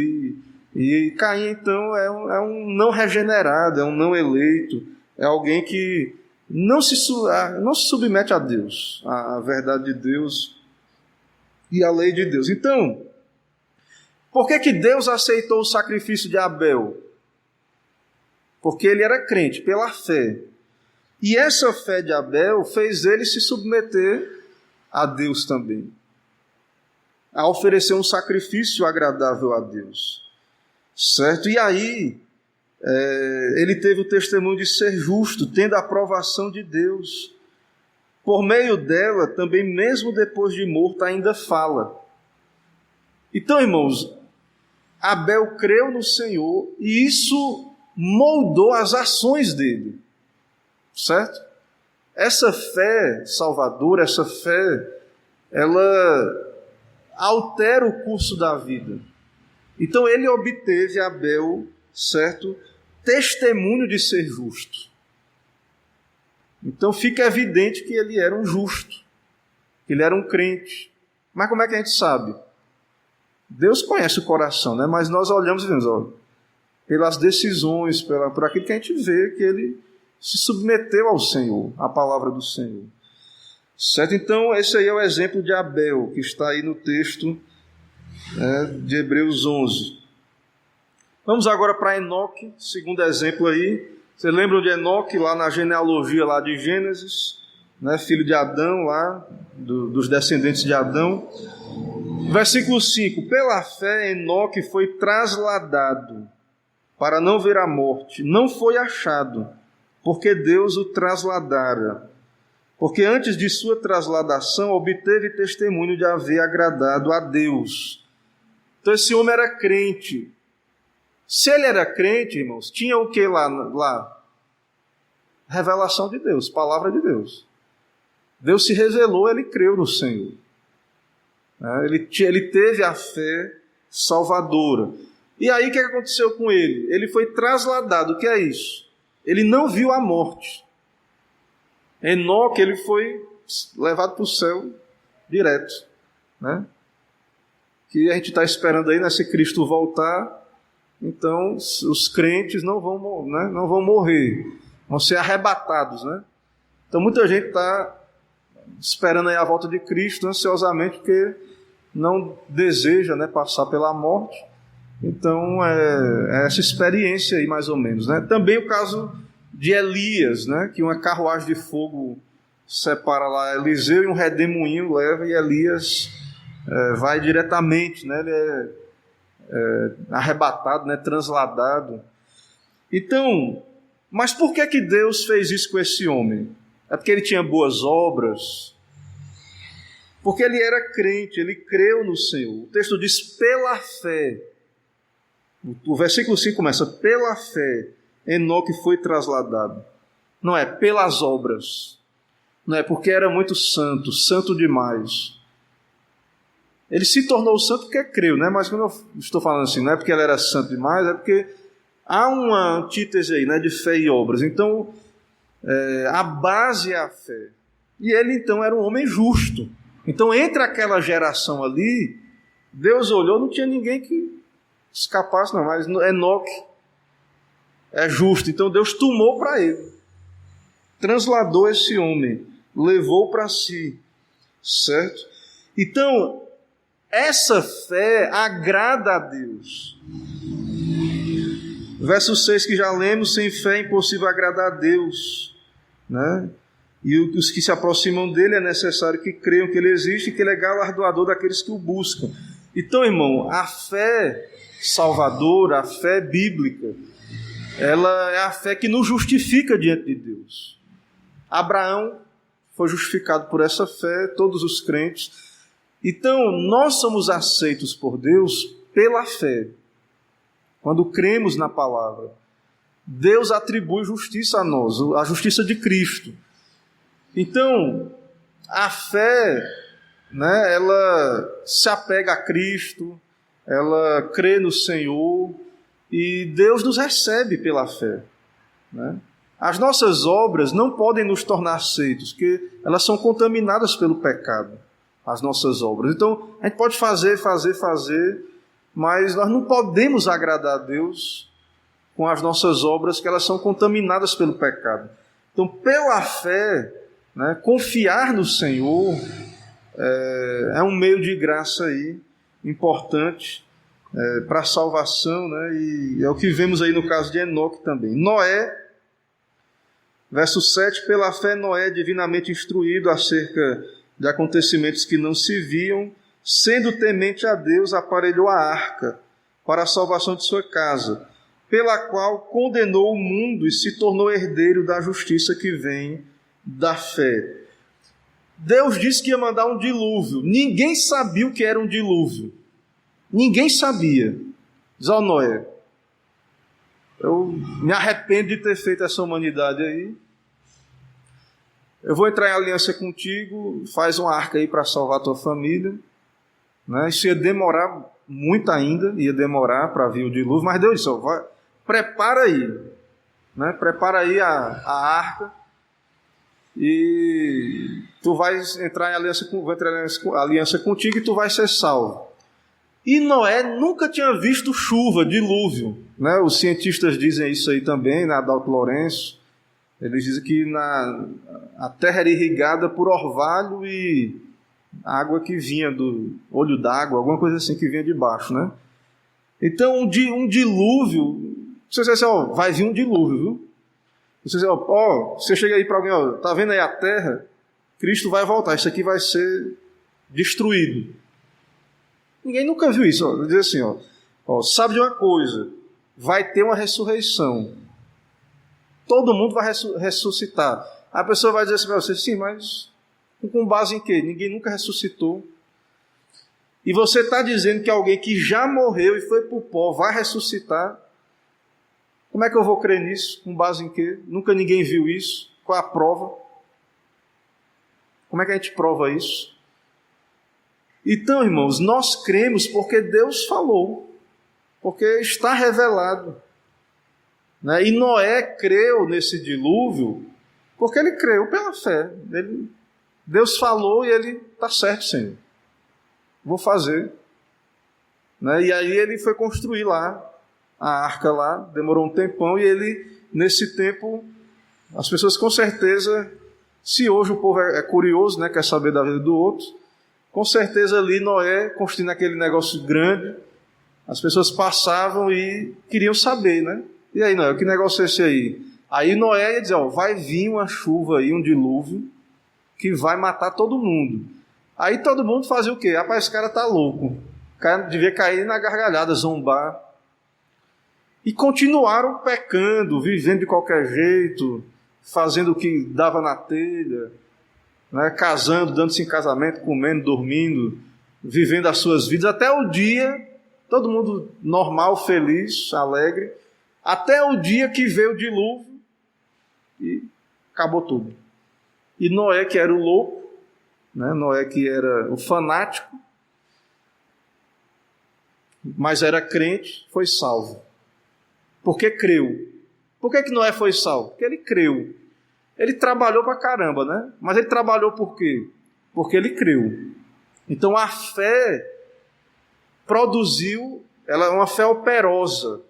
E Caim, então, é um não regenerado, é um não eleito, é alguém que não se submete a Deus, à verdade de Deus e à lei de Deus. Então, por que Deus aceitou o sacrifício de Abel? Porque ele era crente, pela fé. E essa fé de Abel fez ele se submeter a Deus também. a oferecer um sacrifício agradável a Deus, certo? E aí, ele teve o testemunho de ser justo, tendo a aprovação de Deus. Por meio dela, também mesmo depois de morto, ainda fala. Então, irmãos, Abel creu no Senhor e isso moldou as ações dele, certo? Essa fé salvadora, essa fé, ela altera o curso da vida. Então ele obteve, Abel, certo, testemunho de ser justo. Então fica evidente que ele era um justo, que ele era um crente. Mas como é que a gente sabe? Deus conhece o coração, né? Mas nós olhamos e vemos, pelas decisões, por aquilo que a gente vê, que ele se submeteu ao Senhor, à palavra do Senhor. Certo? Então, esse aí é o exemplo de Abel, que está aí no texto de Hebreus 11. Vamos agora para Enoque, segundo exemplo aí. Vocês lembram de Enoque, lá na genealogia lá de Gênesis, né? Filho de Adão, lá, dos descendentes de Adão. Versículo 5. Pela fé, Enoque foi trasladado para não ver a morte. Não foi achado, porque Deus o trasladara. Porque antes de sua trasladação, obteve testemunho de haver agradado a Deus. Então esse homem era crente. Se ele era crente, irmãos, tinha o que lá? Revelação de Deus, palavra de Deus. Deus se revelou, ele creu no Senhor. Ele teve a fé salvadora. E aí o que aconteceu com ele? Ele foi trasladado. O que é isso? Ele não viu a morte. Enoque, ele foi levado para o céu direto, né? Que a gente está esperando aí, né, se Cristo voltar, então os crentes não vão morrer, vão ser arrebatados, né? Então muita gente está esperando aí a volta de Cristo ansiosamente, porque não deseja, né, passar pela morte. Então é essa experiência aí mais ou menos, né? Também o caso de Elias, né, que uma carruagem de fogo separa lá Eliseu e um redemoinho leva, e Elias vai diretamente, né, ele é arrebatado, né, transladado. Então, mas por que Deus fez isso com esse homem? É porque ele tinha boas obras? Porque ele era crente, ele creu no Senhor. O texto diz pela fé. O versículo 5 começa, pela fé Enoque foi trasladado. Não é pelas obras, não é porque era muito santo, santo demais. Ele se tornou santo porque creu, né? Mas quando eu estou falando assim, não é porque ele era santo demais, é porque há uma antítese aí, né, de fé e obras. Então, a base é a fé. E ele então era um homem justo. Então, entre aquela geração ali, Deus olhou, não tinha ninguém que escapasse, não, mas Enoque é justo, então Deus tomou para ele, transladou esse homem, levou para si, certo? Então, essa fé agrada a Deus. Verso 6 que já lemos, sem fé é impossível agradar a Deus, né? E os que se aproximam dele é necessário que creiam que ele existe e que ele é galardoador daqueles que o buscam. Então, irmão, a fé salvadora, a fé bíblica, ela é a fé que nos justifica diante de Deus. Abraão foi justificado por essa fé, todos os crentes. Então, nós somos aceitos por Deus pela fé. Quando cremos na palavra, Deus atribui justiça a nós, a justiça de Cristo. Então, a fé, né, ela se apega a Cristo, ela crê no Senhor, e Deus nos recebe pela fé, né? As nossas obras não podem nos tornar aceitos, porque elas são contaminadas pelo pecado, as nossas obras. Então, a gente pode fazer, mas nós não podemos agradar a Deus com as nossas obras, que elas são contaminadas pelo pecado. Então, pela fé, né, confiar no Senhor é um meio de graça aí, importante, para a salvação, né? E é o que vemos aí no caso de Enoque também. Noé, verso 7, pela fé Noé, divinamente instruído acerca de acontecimentos que não se viam, sendo temente a Deus, aparelhou a arca para a salvação de sua casa, pela qual condenou o mundo e se tornou herdeiro da justiça que vem da fé. Deus disse que ia mandar um dilúvio. Ninguém sabia o que era um dilúvio. Ninguém sabia. Diz ao Noé: eu me arrependo de ter feito essa humanidade aí. Eu vou entrar em aliança contigo, faz uma arca aí para salvar a tua família. Né? Isso ia demorar muito ainda, ia demorar para vir o dilúvio, mas Deus disse: prepara aí. Né? Prepara aí a arca e tu vais entrar em aliança contigo e tu vais ser salvo. E Noé nunca tinha visto chuva, dilúvio. Né? Os cientistas dizem isso aí também, na Adalto Lourenço. Eles dizem que a terra era irrigada por orvalho e água que vinha do olho d'água, alguma coisa assim que vinha de baixo. Né? Então, um dilúvio, você diz assim, vai vir um dilúvio, viu? Você diz, você chega aí para alguém, tá vendo aí a terra? Cristo vai voltar, isso aqui vai ser destruído. Ninguém nunca viu isso. Diz assim, sabe de uma coisa, vai ter uma ressurreição. Todo mundo vai ressuscitar. A pessoa vai dizer assim para você: sim, mas com base em quê? Ninguém nunca ressuscitou. E você está dizendo que alguém que já morreu e foi para o pó vai ressuscitar? Como é que eu vou crer nisso? Com base em quê? Nunca ninguém viu isso. Qual é a prova? Como é que a gente prova isso? Então, irmãos, nós cremos porque Deus falou, porque está revelado. Né? E Noé creu nesse dilúvio porque ele creu pela fé. Deus falou e ele está certo, Senhor. Vou fazer. Né? E aí ele foi construir lá a arca lá, demorou um tempão, e ele, nesse tempo, as pessoas com certeza, se hoje o povo é curioso, né, quer saber da vida do outro, com certeza ali Noé construindo aquele negócio grande, as pessoas passavam e queriam saber, né? E aí, Noé, que negócio é esse aí? Aí Noé ia dizer, vai vir uma chuva aí, um dilúvio, que vai matar todo mundo. Aí todo mundo fazia o quê? Rapaz, esse cara tá louco. O cara devia cair na gargalhada, zombar. E continuaram pecando, vivendo de qualquer jeito, fazendo o que dava na telha, né, casando, dando-se em casamento, comendo, dormindo, vivendo as suas vidas, até o dia, todo mundo normal, feliz, alegre, até o dia que veio o dilúvio e acabou tudo. E Noé, que era o louco, né, Noé que era o fanático, mas era crente, foi salvo. Porque creu. Por que Noé foi salvo? Porque ele creu. Ele trabalhou pra caramba, né? Mas ele trabalhou por quê? Porque ele creu. Então a fé produziu, ela é uma fé operosa.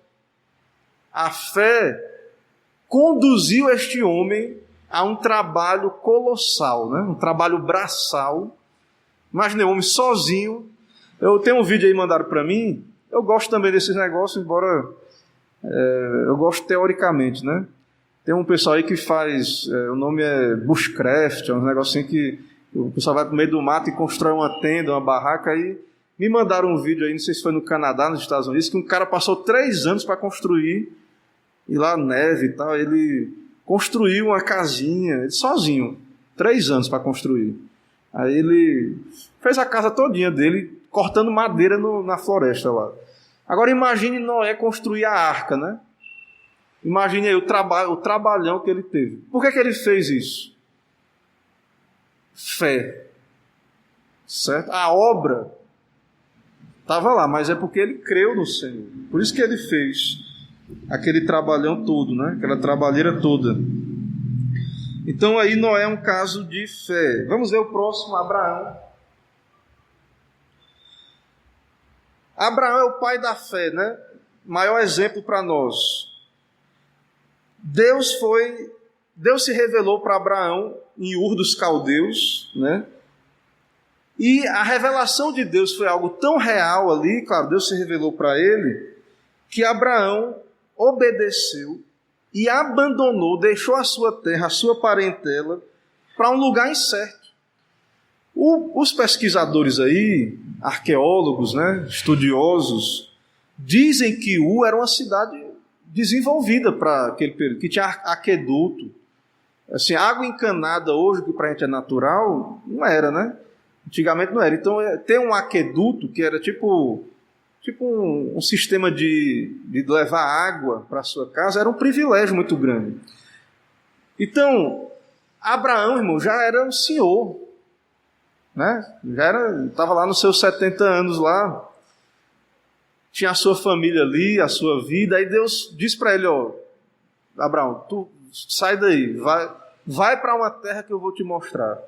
A fé conduziu este homem a um trabalho colossal, né? Um trabalho braçal. Imagina, um homem sozinho. Eu tenho um vídeo aí mandado para mim. Eu gosto também desses negócios, embora eu gosto teoricamente, né? Tem um pessoal aí que faz, o nome é bushcraft, é um negocinho que o pessoal vai para o meio do mato e constrói uma tenda, uma barraca. Aí me mandaram um vídeo aí, não sei se foi no Canadá, nos Estados Unidos, que um cara passou 3 anos para construir, e lá neve e tal, ele construiu uma casinha, ele sozinho, 3 anos para construir. Aí ele fez a casa todinha dele, cortando madeira na floresta lá. Agora imagine Noé construir a arca, né? Imagine aí o trabalhão que ele teve. Por que ele fez isso? Fé. Certo? A obra estava lá, mas é porque ele creu no Senhor. Por isso que ele fez aquele trabalhão todo, né? Aquela trabalheira toda. Então aí Noé é um caso de fé. Vamos ver o próximo, Abraão. Abraão é o pai da fé, né? Maior exemplo para nós. Deus se revelou para Abraão em Ur dos Caldeus, né? E a revelação de Deus foi algo tão real ali, claro, Deus se revelou para ele, que Abraão obedeceu e abandonou, deixou a sua terra, a sua parentela, para um lugar incerto. Os pesquisadores aí, arqueólogos, né, estudiosos, dizem que era uma cidade desenvolvida para aquele período, que tinha aqueduto. Assim, água encanada hoje, que para a gente é natural, não era, né? Antigamente não era. Então, ter um aqueduto, que era tipo um sistema de levar água para a sua casa, era um privilégio muito grande. Então, Abraão, irmão, já era um senhor, né? Estava lá nos seus 70 anos lá, tinha a sua família ali, a sua vida. Aí Deus disse para ele: ó, Abraão, tu sai daí, vai para uma terra que eu vou te mostrar.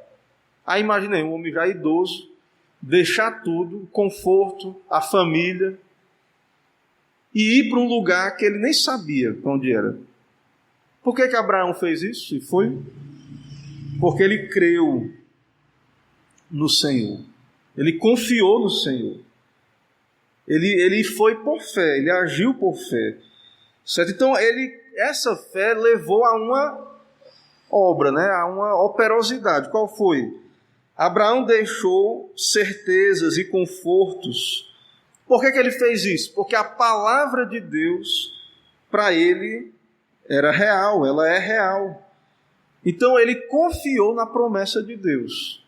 Aí imaginei um homem já idoso, deixar tudo, o conforto, a família, e ir para um lugar que ele nem sabia para onde era. Por que Abraão fez isso? E foi porque ele creu no Senhor. Ele confiou no Senhor. Ele foi por fé, ele agiu por fé. Certo? Então, essa fé levou a uma obra, né? A uma operosidade. Qual foi? Abraão deixou certezas e confortos. Por que ele fez isso? Porque a palavra de Deus, para ele, era real, ela é real. Então ele confiou na promessa de Deus.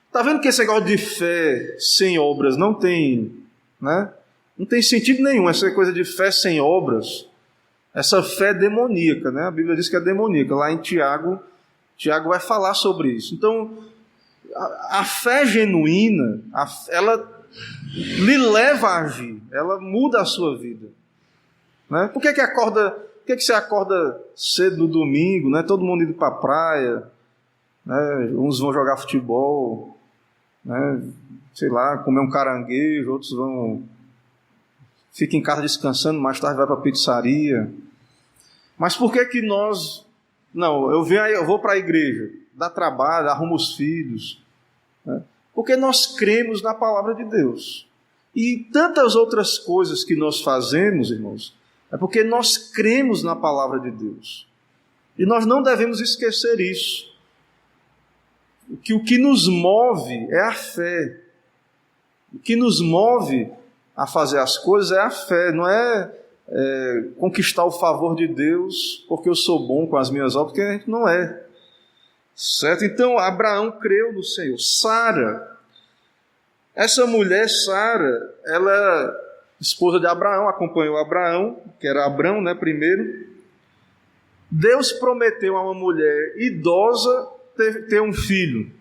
Está vendo que esse negócio de fé sem obras não tem, né? Não tem sentido nenhum, essa coisa de fé sem obras, essa fé demoníaca, né? A Bíblia diz que é demoníaca. Lá em Tiago vai falar sobre isso. Então, a fé genuína, ela lhe leva a agir, ela muda a sua vida. Né? Por que você acorda cedo no domingo, né? Todo mundo indo para a praia, né? Uns vão jogar futebol, né? Sei lá, comer um caranguejo, outros ficam em casa descansando, mais tarde vai para a pizzaria. Mas por que nós... Não, eu vou para a igreja, dá trabalho, arrumo os filhos, né? Porque nós cremos na palavra de Deus. E tantas outras coisas que nós fazemos, irmãos, é porque nós cremos na palavra de Deus. E nós não devemos esquecer isso. Que o que nos move é a fé. O que nos move a fazer as coisas é a fé, não é conquistar o favor de Deus porque eu sou bom com as minhas obras, porque a gente não é. Certo? Então, Abraão creu no Senhor. Sara, essa mulher, Sara, ela, esposa de Abraão, acompanhou Abraão, que era Abrão, né, primeiro. Deus prometeu a uma mulher idosa ter um filho,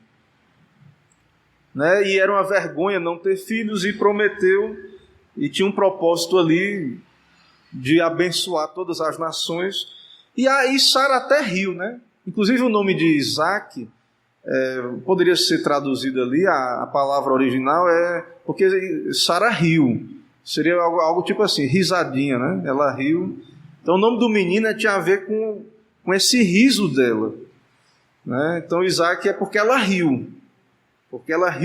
né? E era uma vergonha não ter filhos, e prometeu, e tinha um propósito ali de abençoar todas as nações. E aí Sara até riu, né? Inclusive o nome de Isaac poderia ser traduzido ali, a palavra original porque Sara riu. Seria algo tipo assim, risadinha, né? Ela riu. Então o nome do menino tinha a ver com esse riso dela, né? Então Isaac é porque ela riu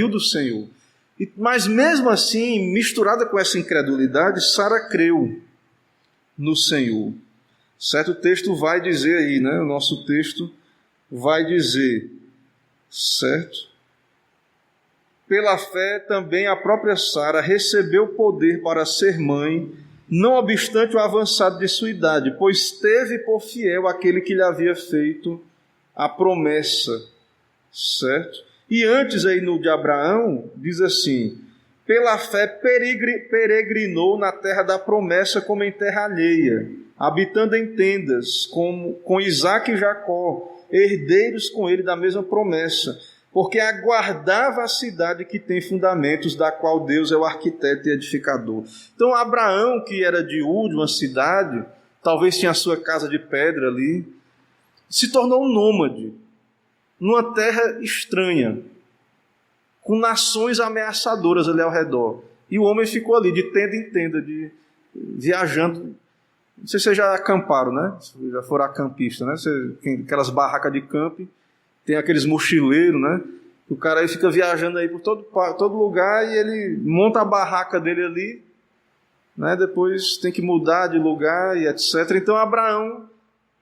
do Senhor. Mas mesmo assim, misturada com essa incredulidade, Sara creu no Senhor. Certo? O texto vai dizer aí, né? O nosso texto vai dizer, certo? Pela fé também a própria Sara recebeu poder para ser mãe, não obstante o avançado de sua idade, pois teve por fiel aquele que lhe havia feito a promessa. Certo? E antes aí no de Abraão, diz assim: pela fé peregrinou na terra da promessa como em terra alheia, habitando em tendas com Isaque e Jacó, herdeiros com ele da mesma promessa, porque aguardava a cidade que tem fundamentos, da qual Deus é o arquiteto e edificador. Então Abraão, que era de Ur, de uma cidade, talvez tinha a sua casa de pedra ali, se tornou um nômade, numa terra estranha, com nações ameaçadoras ali ao redor. E o homem ficou ali, de tenda em tenda, viajando. Não sei se vocês já acamparam, né? Já foram acampista, né? Tem aquelas barracas de camping, tem aqueles mochileiros, né? O cara aí fica viajando aí por todo lugar, e ele monta a barraca dele ali, né? Depois tem que mudar de lugar e etc. Então Abraão,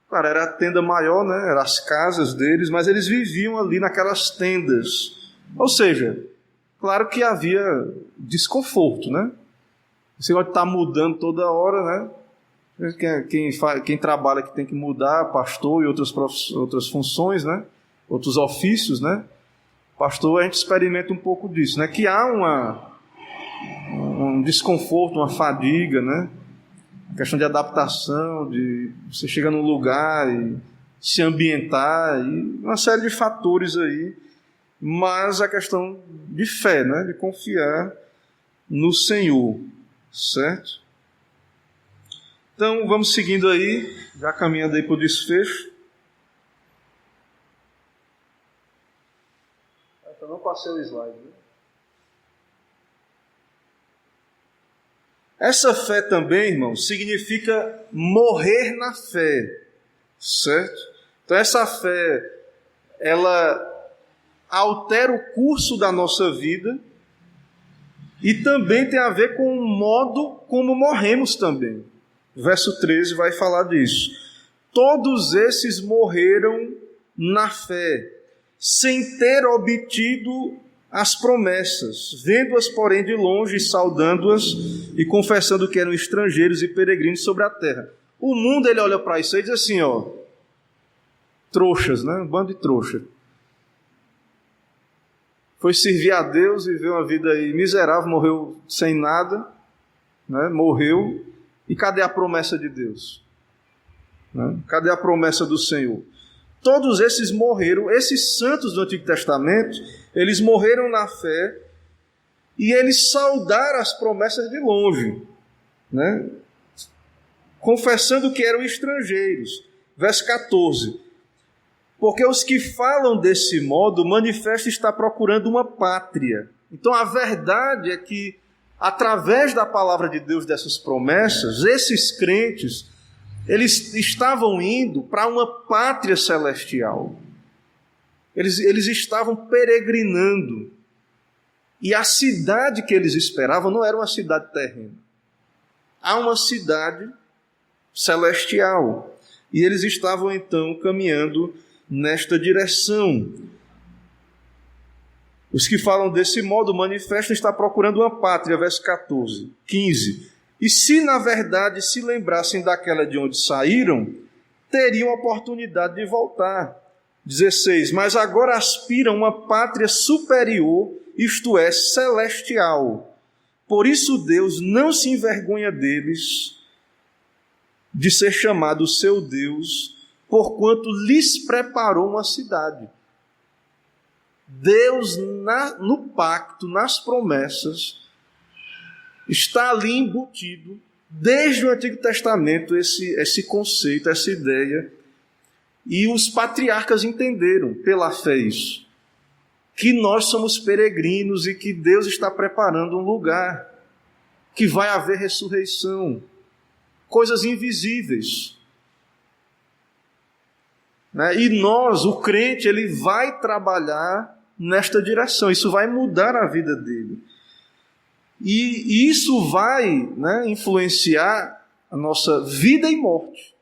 cara, era a tenda maior, né? Eram as casas deles, mas eles viviam ali naquelas tendas. Ou seja, Claro que havia desconforto, né? Você pode estar mudando toda hora, né? Quem trabalha que tem que mudar, pastor e outras funções, né? Outros ofícios, né? Pastor, a gente experimenta um pouco disso, né? Que há um desconforto, uma fadiga, né? A questão de adaptação, de você chegar num lugar e se ambientar, e uma série de fatores aí, mas a questão de fé, né? De confiar no Senhor, certo? Então, vamos seguindo aí, já caminhando aí para o desfecho. Eu não passei o slide, né? Essa fé também, irmão, significa morrer na fé, certo? Então essa fé, ela altera o curso da nossa vida e também tem a ver com o modo como morremos também. Verso 13 vai falar disso. Todos esses morreram na fé, sem ter obtido as promessas, vendo-as, porém, de longe, saudando-as e confessando que eram estrangeiros e peregrinos sobre a terra. O mundo, ele olha para isso aí e diz assim, ó, trouxas, né? Um bando de trouxa. Foi servir a Deus, viveu uma vida aí miserável, morreu sem nada, né? Morreu. E cadê a promessa de Deus? Né? Cadê a promessa do Senhor? Todos esses morreram, esses santos do Antigo Testamento, eles morreram na fé e eles saudaram as promessas de longe, né? Confessando que eram estrangeiros. Verso 14. Porque os que falam desse modo manifestam estar procurando uma pátria. Então a verdade é que, através da palavra de Deus, dessas promessas, esses crentes, eles estavam indo para uma pátria celestial. Eles estavam peregrinando. E a cidade que eles esperavam não era uma cidade terrena. Há uma cidade celestial. E eles estavam então caminhando nesta direção. Os que falam desse modo manifestam estar procurando uma pátria. Verso 15. E se na verdade se lembrassem daquela de onde saíram, teriam oportunidade de voltar. 16. Mas agora aspiram uma pátria superior, isto é, celestial. Por isso Deus não se envergonha deles, de ser chamado seu Deus, porquanto lhes preparou uma cidade. Deus, no pacto, nas promessas, está ali embutido, desde o Antigo Testamento, esse conceito, essa ideia. E os patriarcas entenderam, pela fé, isso, que nós somos peregrinos e que Deus está preparando um lugar, que vai haver ressurreição, coisas invisíveis. Né? E nós, o crente, ele vai trabalhar nesta direção, isso vai mudar a vida dele. E isso vai, né, influenciar a nossa vida e morte.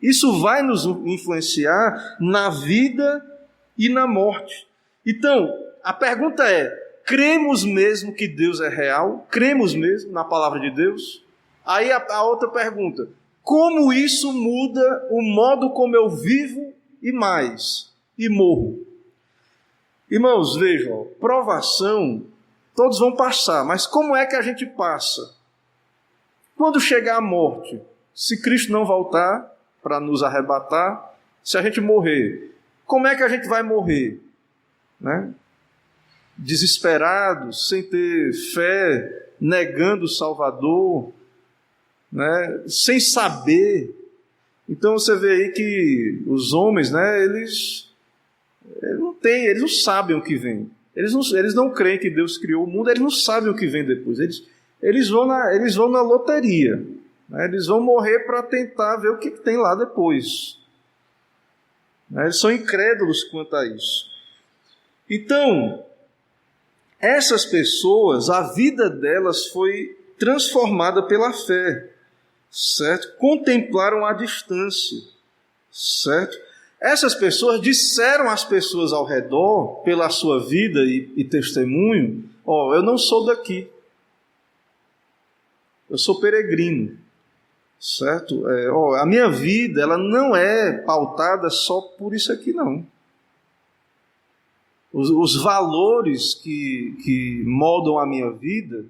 Isso vai nos influenciar na vida e na morte. Então, a pergunta é, cremos mesmo que Deus é real? Cremos mesmo na palavra de Deus? Aí a outra pergunta, como isso muda o modo como eu vivo e morro? Irmãos, vejam, provação, todos vão passar, mas como é que a gente passa? Quando chegar a morte, se Cristo não voltar para nos arrebatar, se a gente morrer, como é que a gente vai morrer? Né? Desesperados, sem ter fé, negando o Salvador, né? Sem saber. Então você vê aí que os homens, né, eles não sabem o que vem. Eles não creem que Deus criou o mundo, eles não sabem o que vem depois. Eles vão na loteria. Né? Eles vão morrer para tentar ver o que tem lá depois. Né? Eles são incrédulos quanto a isso. Então, essas pessoas, a vida delas foi transformada pela fé, certo? Contemplaram a distância, certo? Essas pessoas disseram às pessoas ao redor, pela sua vida e testemunho, eu não sou daqui. Eu sou peregrino, certo? A minha vida, ela não é pautada só por isso aqui, não. Os valores que moldam a minha vida,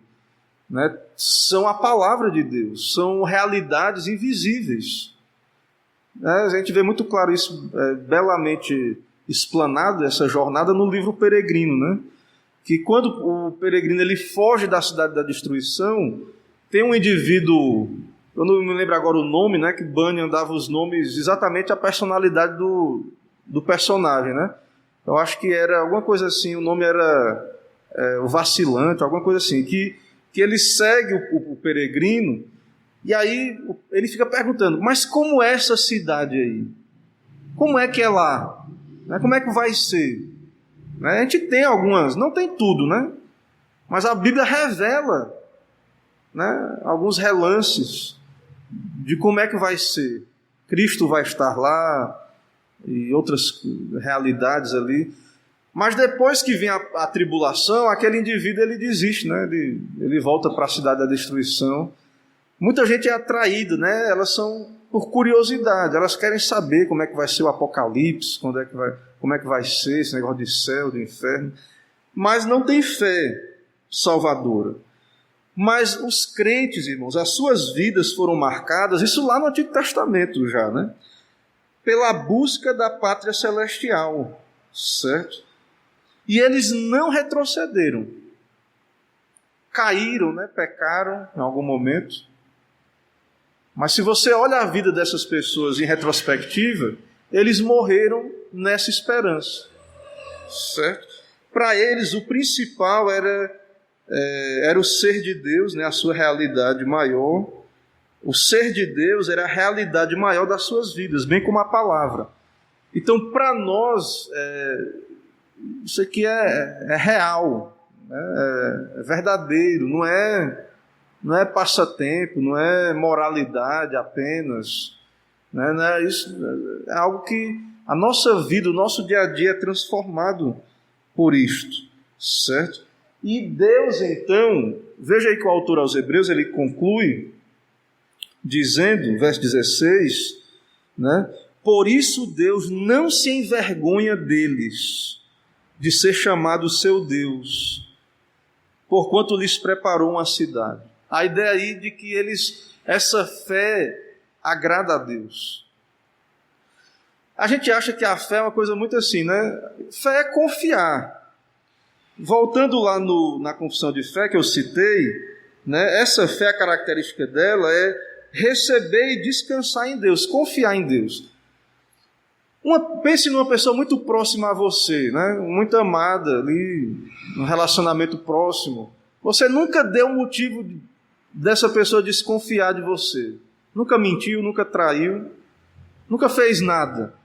né, são a palavra de Deus, são realidades invisíveis. A gente vê muito claro isso, belamente explanado, essa jornada, no livro Peregrino, né? Que quando o peregrino ele foge da cidade da destruição, tem um indivíduo, eu não me lembro agora o nome, né? Que Bunyan dava os nomes exatamente à personalidade do personagem, né? Eu acho que era alguma coisa assim, o nome era o vacilante, alguma coisa assim, que ele segue o peregrino, e aí ele fica perguntando, mas como é essa cidade aí? Como é que é lá? Como é que vai ser? A gente tem algumas, não tem tudo, né? Mas a Bíblia revela, né, alguns relances de como é que vai ser. Cristo vai estar lá, e outras realidades ali. Mas depois que vem a tribulação, aquele indivíduo ele desiste, né? Ele volta para a cidade da destruição. Muita gente é atraída, né? Elas são por curiosidade, elas querem saber como é que vai ser o apocalipse, como é que vai ser esse negócio de céu, de inferno, mas não tem fé salvadora. Mas os crentes, irmãos, as suas vidas foram marcadas, isso lá no Antigo Testamento já, né? Pela busca da pátria celestial, certo? E eles não retrocederam. Caíram, né? Pecaram em algum momento. Mas se você olha a vida dessas pessoas em retrospectiva, eles morreram nessa esperança, certo? Para eles o principal era o ser de Deus, né? A sua realidade maior. O ser de Deus era a realidade maior das suas vidas, bem como a palavra. Então, para nós, isso aqui é real, né? É verdadeiro, não é passatempo, não é moralidade apenas, né? Não é isso, é algo que a nossa vida, o nosso dia a dia é transformado por isto, certo? E Deus, então, veja aí que o autor aos Hebreus, ele conclui dizendo, verso 16, né? Por isso Deus não se envergonha deles, de ser chamado seu Deus, porquanto lhes preparou uma cidade. A ideia aí de que essa fé agrada a Deus. A gente acha que a fé é uma coisa muito assim, né? Fé é confiar. Voltando lá na confissão de fé que eu citei, né? Essa fé, a característica dela é receber e descansar em Deus, confiar em Deus. Pense numa pessoa muito próxima a você, né? Muito amada ali, um relacionamento próximo. Você nunca deu motivo dessa pessoa desconfiar de você. Nunca mentiu, nunca traiu, nunca fez nada.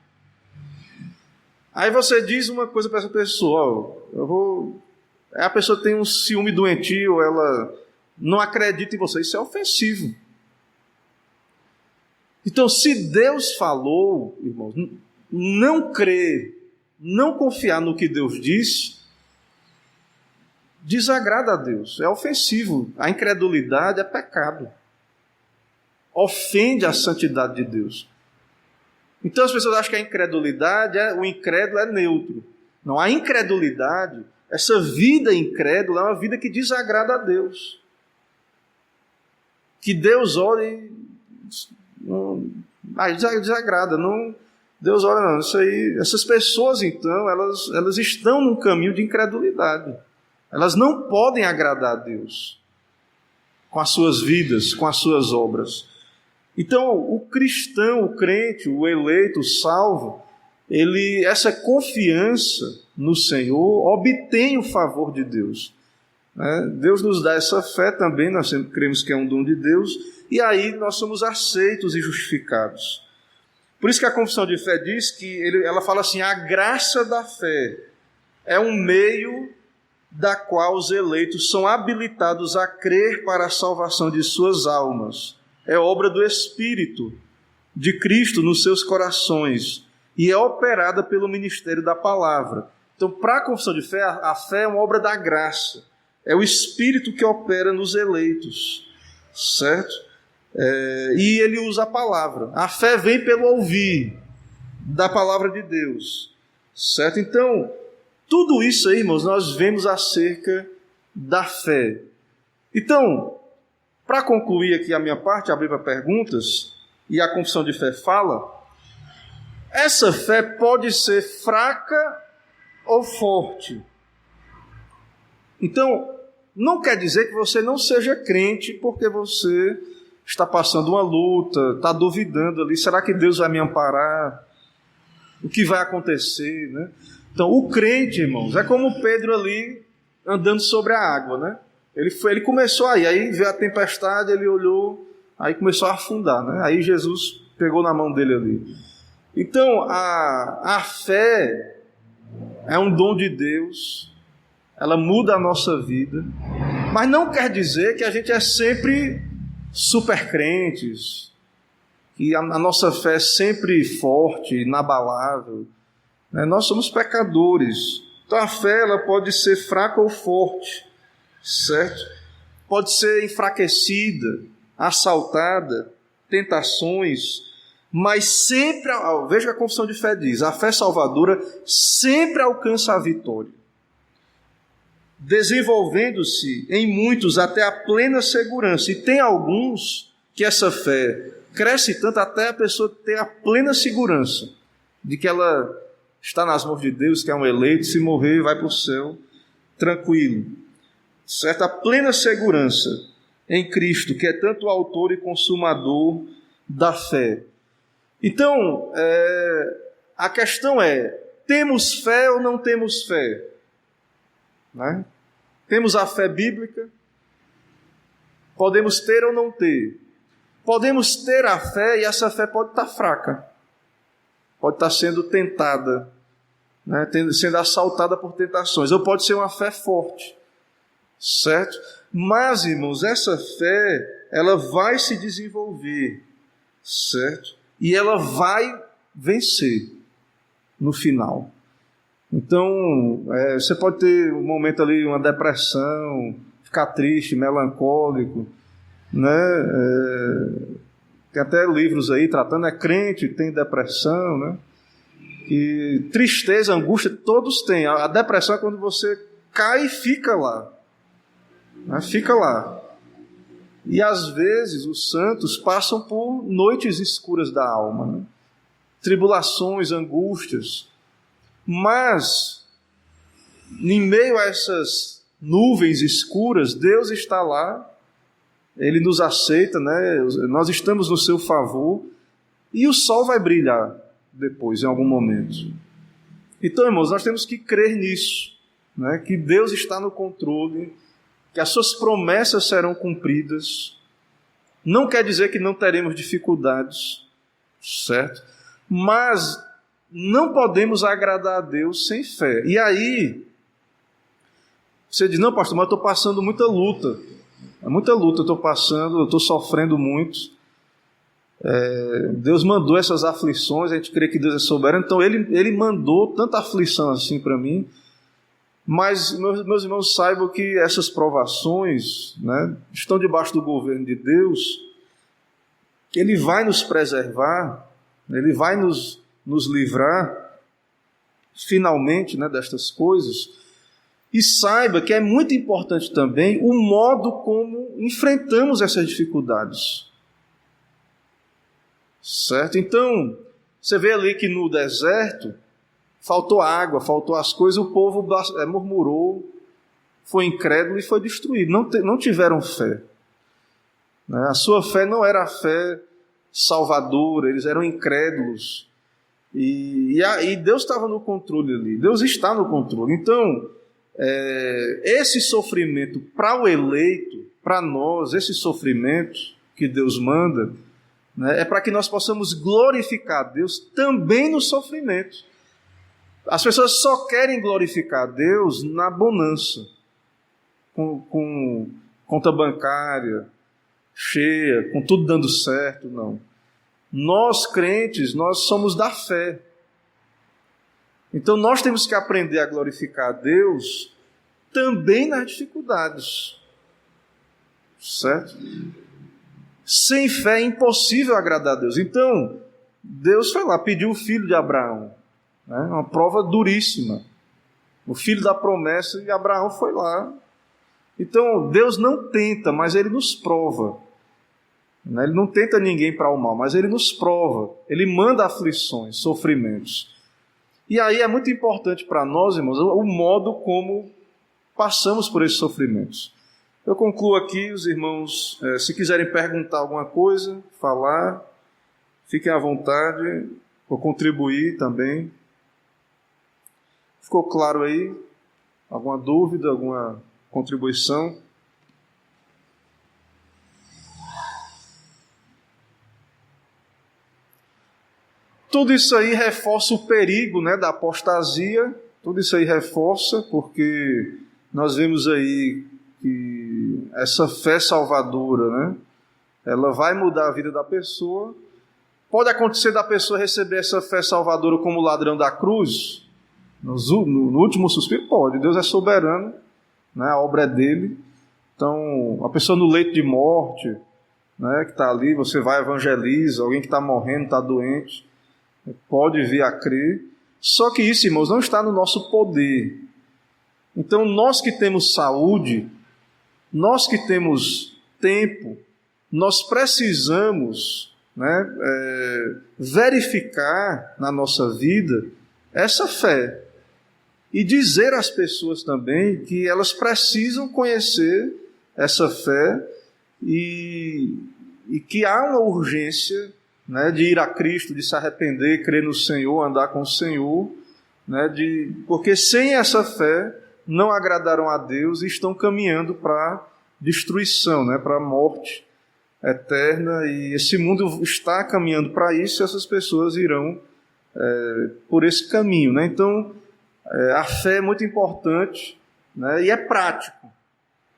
Aí você diz uma coisa para essa pessoa, a pessoa tem um ciúme doentio, ela não acredita em você, isso é ofensivo. Então, se Deus falou, irmãos, não crer, não confiar no que Deus disse, desagrada a Deus, é ofensivo. A incredulidade é pecado. Ofende a santidade de Deus. Então as pessoas acham que a incredulidade, o incrédulo é neutro. Não, a incredulidade, essa vida incrédula é uma vida que desagrada a Deus. Que Deus olha e desagrada, não, Deus olha não, isso aí, essas pessoas então, elas estão num caminho de incredulidade, elas não podem agradar a Deus com as suas vidas, com as suas obras. Então o cristão, o crente, o eleito, o salvo, essa confiança no Senhor obtém o favor de Deus. Deus nos dá essa fé também, nós sempre cremos que é um dom de Deus, e aí nós somos aceitos e justificados. Por isso que a confissão de fé diz que ela fala assim, a graça da fé é um meio da qual os eleitos são habilitados a crer para a salvação de suas almas. É obra do Espírito de Cristo nos seus corações e é operada pelo ministério da palavra. Então, para a confissão de fé, a fé é uma obra da graça. É o Espírito que opera nos eleitos, certo? E ele usa a palavra. A fé vem pelo ouvir da palavra de Deus, certo? Então, tudo isso aí, irmãos, nós vemos acerca da fé. Então, para concluir aqui a minha parte, abrir para perguntas, e a confissão de fé fala, essa fé pode ser fraca ou forte. Então, não quer dizer que você não seja crente porque você está passando uma luta, está duvidando ali, será que Deus vai me amparar? O que vai acontecer, né? Então, o crente, irmãos, é como Pedro ali andando sobre a água, né? Ele começou aí veio a tempestade, ele olhou, aí começou a afundar, né? Aí Jesus pegou na mão dele ali. Então, a fé é um dom de Deus, ela muda a nossa vida, mas não quer dizer que a gente é sempre super crentes, que a nossa fé é sempre forte, inabalável. Nós somos pecadores. Então a fé ela pode ser fraca ou forte, certo? Pode ser enfraquecida, assaltada, tentações, mas sempre, veja o que a confissão de fé diz, a fé salvadora sempre alcança a vitória, desenvolvendo-se em muitos até a plena segurança. E tem alguns que essa fé cresce tanto até a pessoa ter a plena segurança de que ela está nas mãos de Deus, que é um eleito, se morrer vai para o céu tranquilo, certo? A plena segurança em Cristo, que é tanto o autor e consumador da fé. Então, a questão é, temos fé ou não temos fé? Né? Temos a fé bíblica? Podemos ter ou não ter? Podemos ter a fé e essa fé pode estar fraca, pode estar sendo tentada, né? Sendo assaltada por tentações, ou pode ser uma fé forte, certo? Mas, irmãos, essa fé, ela vai se desenvolver, certo? E ela vai vencer no final. Então, você pode ter um momento ali, uma depressão, ficar triste, melancólico, né? Tem até livros aí tratando, crente tem depressão, né? E tristeza, angústia, todos têm. A depressão é quando você cai e fica lá, né? Fica lá. E às vezes os santos passam por noites escuras da alma, né? Tribulações, angústias. Mas, em meio a essas nuvens escuras, Deus está lá, Ele nos aceita, né? Nós estamos no seu favor, e o sol vai brilhar depois, em algum momento. Então, irmãos, nós temos que crer nisso, né? Que Deus está no controle, que as suas promessas serão cumpridas. Não quer dizer que não teremos dificuldades, certo? Mas não podemos agradar a Deus sem fé. E aí, você diz, não, pastor, mas eu estou passando muita luta. É muita luta eu estou passando, eu estou sofrendo muito. Deus mandou essas aflições, a gente crê que Deus é soberano, então Ele mandou tanta aflição assim para mim. Mas, meus irmãos, saibam que essas provações, né, estão debaixo do governo de Deus. Ele vai nos preservar, Ele vai nos livrar, finalmente, né, destas coisas. E saiba que é muito importante também o modo como enfrentamos essas dificuldades. Certo? Então, você vê ali que no deserto faltou água, faltou as coisas, o povo murmurou, foi incrédulo e foi destruído. Não tiveram fé. Né? A sua fé não era a fé salvadora, eles eram incrédulos. E Deus estava no controle ali, Deus está no controle. Então, esse sofrimento para o eleito, para nós, esse sofrimento que Deus manda, né, é para que nós possamos glorificar Deus também no sofrimento. As pessoas só querem glorificar Deus na bonança, com conta bancária cheia, com tudo dando certo. Não. Nós, crentes, nós somos da fé. Então nós temos que aprender a glorificar Deus também nas dificuldades. Certo? Sem fé é impossível agradar a Deus. Então, Deus foi lá, pediu o filho de Abraão. Né? Uma prova duríssima. O filho da promessa, e Abraão foi lá. Então, Deus não tenta, mas Ele nos prova. Ele não tenta ninguém para o mal, mas Ele nos prova. Ele manda aflições, sofrimentos. E aí é muito importante para nós, irmãos, o modo como passamos por esses sofrimentos. Eu concluo aqui, os irmãos, se quiserem perguntar alguma coisa, falar, fiquem à vontade, vou contribuir também. Ficou claro aí? Alguma dúvida, alguma contribuição? Tudo isso aí reforça o perigo, né, da apostasia, tudo isso aí reforça, porque nós vemos aí que essa fé salvadora, né, ela vai mudar a vida da pessoa. Pode acontecer da pessoa receber essa fé salvadora como ladrão da cruz, no último suspiro, pode, Deus é soberano, né, a obra é dele. Então, a pessoa no leito de morte, né, que está ali, você vai evangeliza, alguém que está morrendo, está doente, pode vir a crer. Só que isso, irmãos, não está no nosso poder. Então, nós que temos saúde, nós que temos tempo, nós precisamos, né, verificar na nossa vida essa fé e dizer às pessoas também que elas precisam conhecer essa fé e que há uma urgência, né, de ir a Cristo, de se arrepender, crer no Senhor, andar com o Senhor, né, porque sem essa fé não agradaram a Deus e estão caminhando para destruição, né, para a morte eterna, e esse mundo está caminhando para isso, e essas pessoas irão por esse caminho, né? Então, a fé é muito importante, né, e é prático.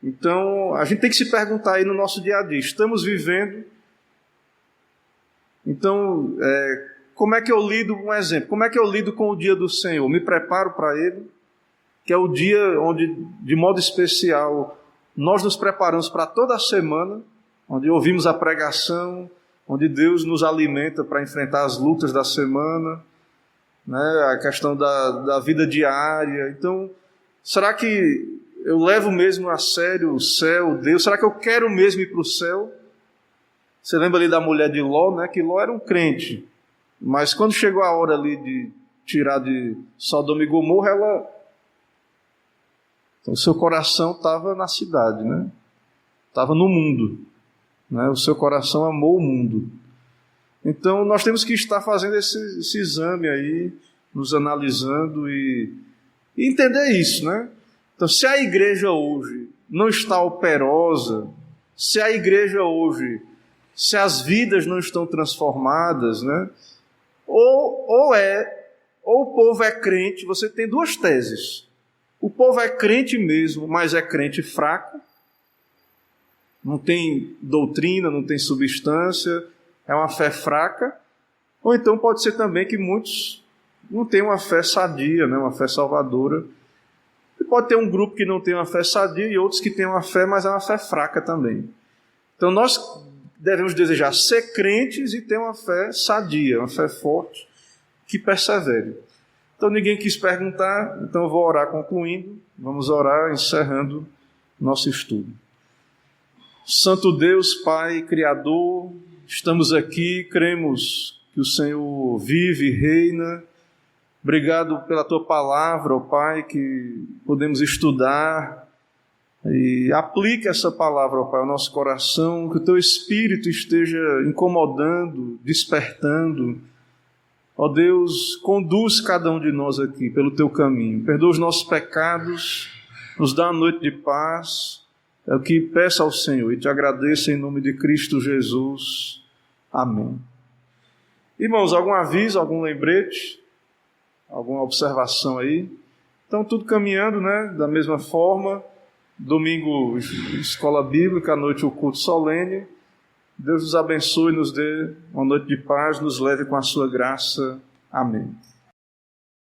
Então, a gente tem que se perguntar aí no nosso dia a dia, estamos vivendo? Então, como é que eu lido, um exemplo, como é que eu lido com o dia do Senhor? Me preparo para ele, que é o dia onde, de modo especial, nós nos preparamos para toda a semana, onde ouvimos a pregação, onde Deus nos alimenta para enfrentar as lutas da semana, né, a questão da vida diária. Então, será que eu levo mesmo a sério o céu, Deus? Será que eu quero mesmo ir para o céu? Você lembra ali da mulher de Ló, né? Que Ló era um crente, mas quando chegou a hora ali de tirar de Sodoma e Gomorra, então, o seu coração estava na cidade, né? Estava no mundo, né? O seu coração amou o mundo. Então nós temos que estar fazendo esse exame aí, nos analisando e entender isso, né? Então, se a igreja hoje não está operosa, se a igreja hoje, se as vidas não estão transformadas, né? Ou o povo é crente, você tem duas teses. O povo é crente mesmo, mas é crente fraco, não tem doutrina, não tem substância, é uma fé fraca. Ou então pode ser também que muitos não têm uma fé sadia, né? Uma fé salvadora. E pode ter um grupo que não tem uma fé sadia e outros que têm uma fé, mas é uma fé fraca também. Então nós devemos desejar ser crentes e ter uma fé sadia, uma fé forte, que persevere. Então ninguém quis perguntar, então eu vou orar concluindo. Vamos orar encerrando nosso estudo. Santo Deus, Pai, Criador, estamos aqui, cremos que o Senhor vive e reina. Obrigado pela Tua palavra, ó Pai, que podemos estudar e aplique essa palavra, ó Pai, ao nosso coração, que o Teu Espírito esteja incomodando, despertando. Ó Deus, conduz cada um de nós aqui pelo Teu caminho. Perdoa os nossos pecados, nos dá uma noite de paz. É o que peço ao Senhor e te agradeço em nome de Cristo Jesus. Amém. Irmãos, algum aviso, algum lembrete? Alguma observação aí? Então, tudo caminhando, né? Da mesma forma. Domingo, escola bíblica, à noite o culto solene. Deus nos abençoe, nos dê uma noite de paz, nos leve com a sua graça. Amém.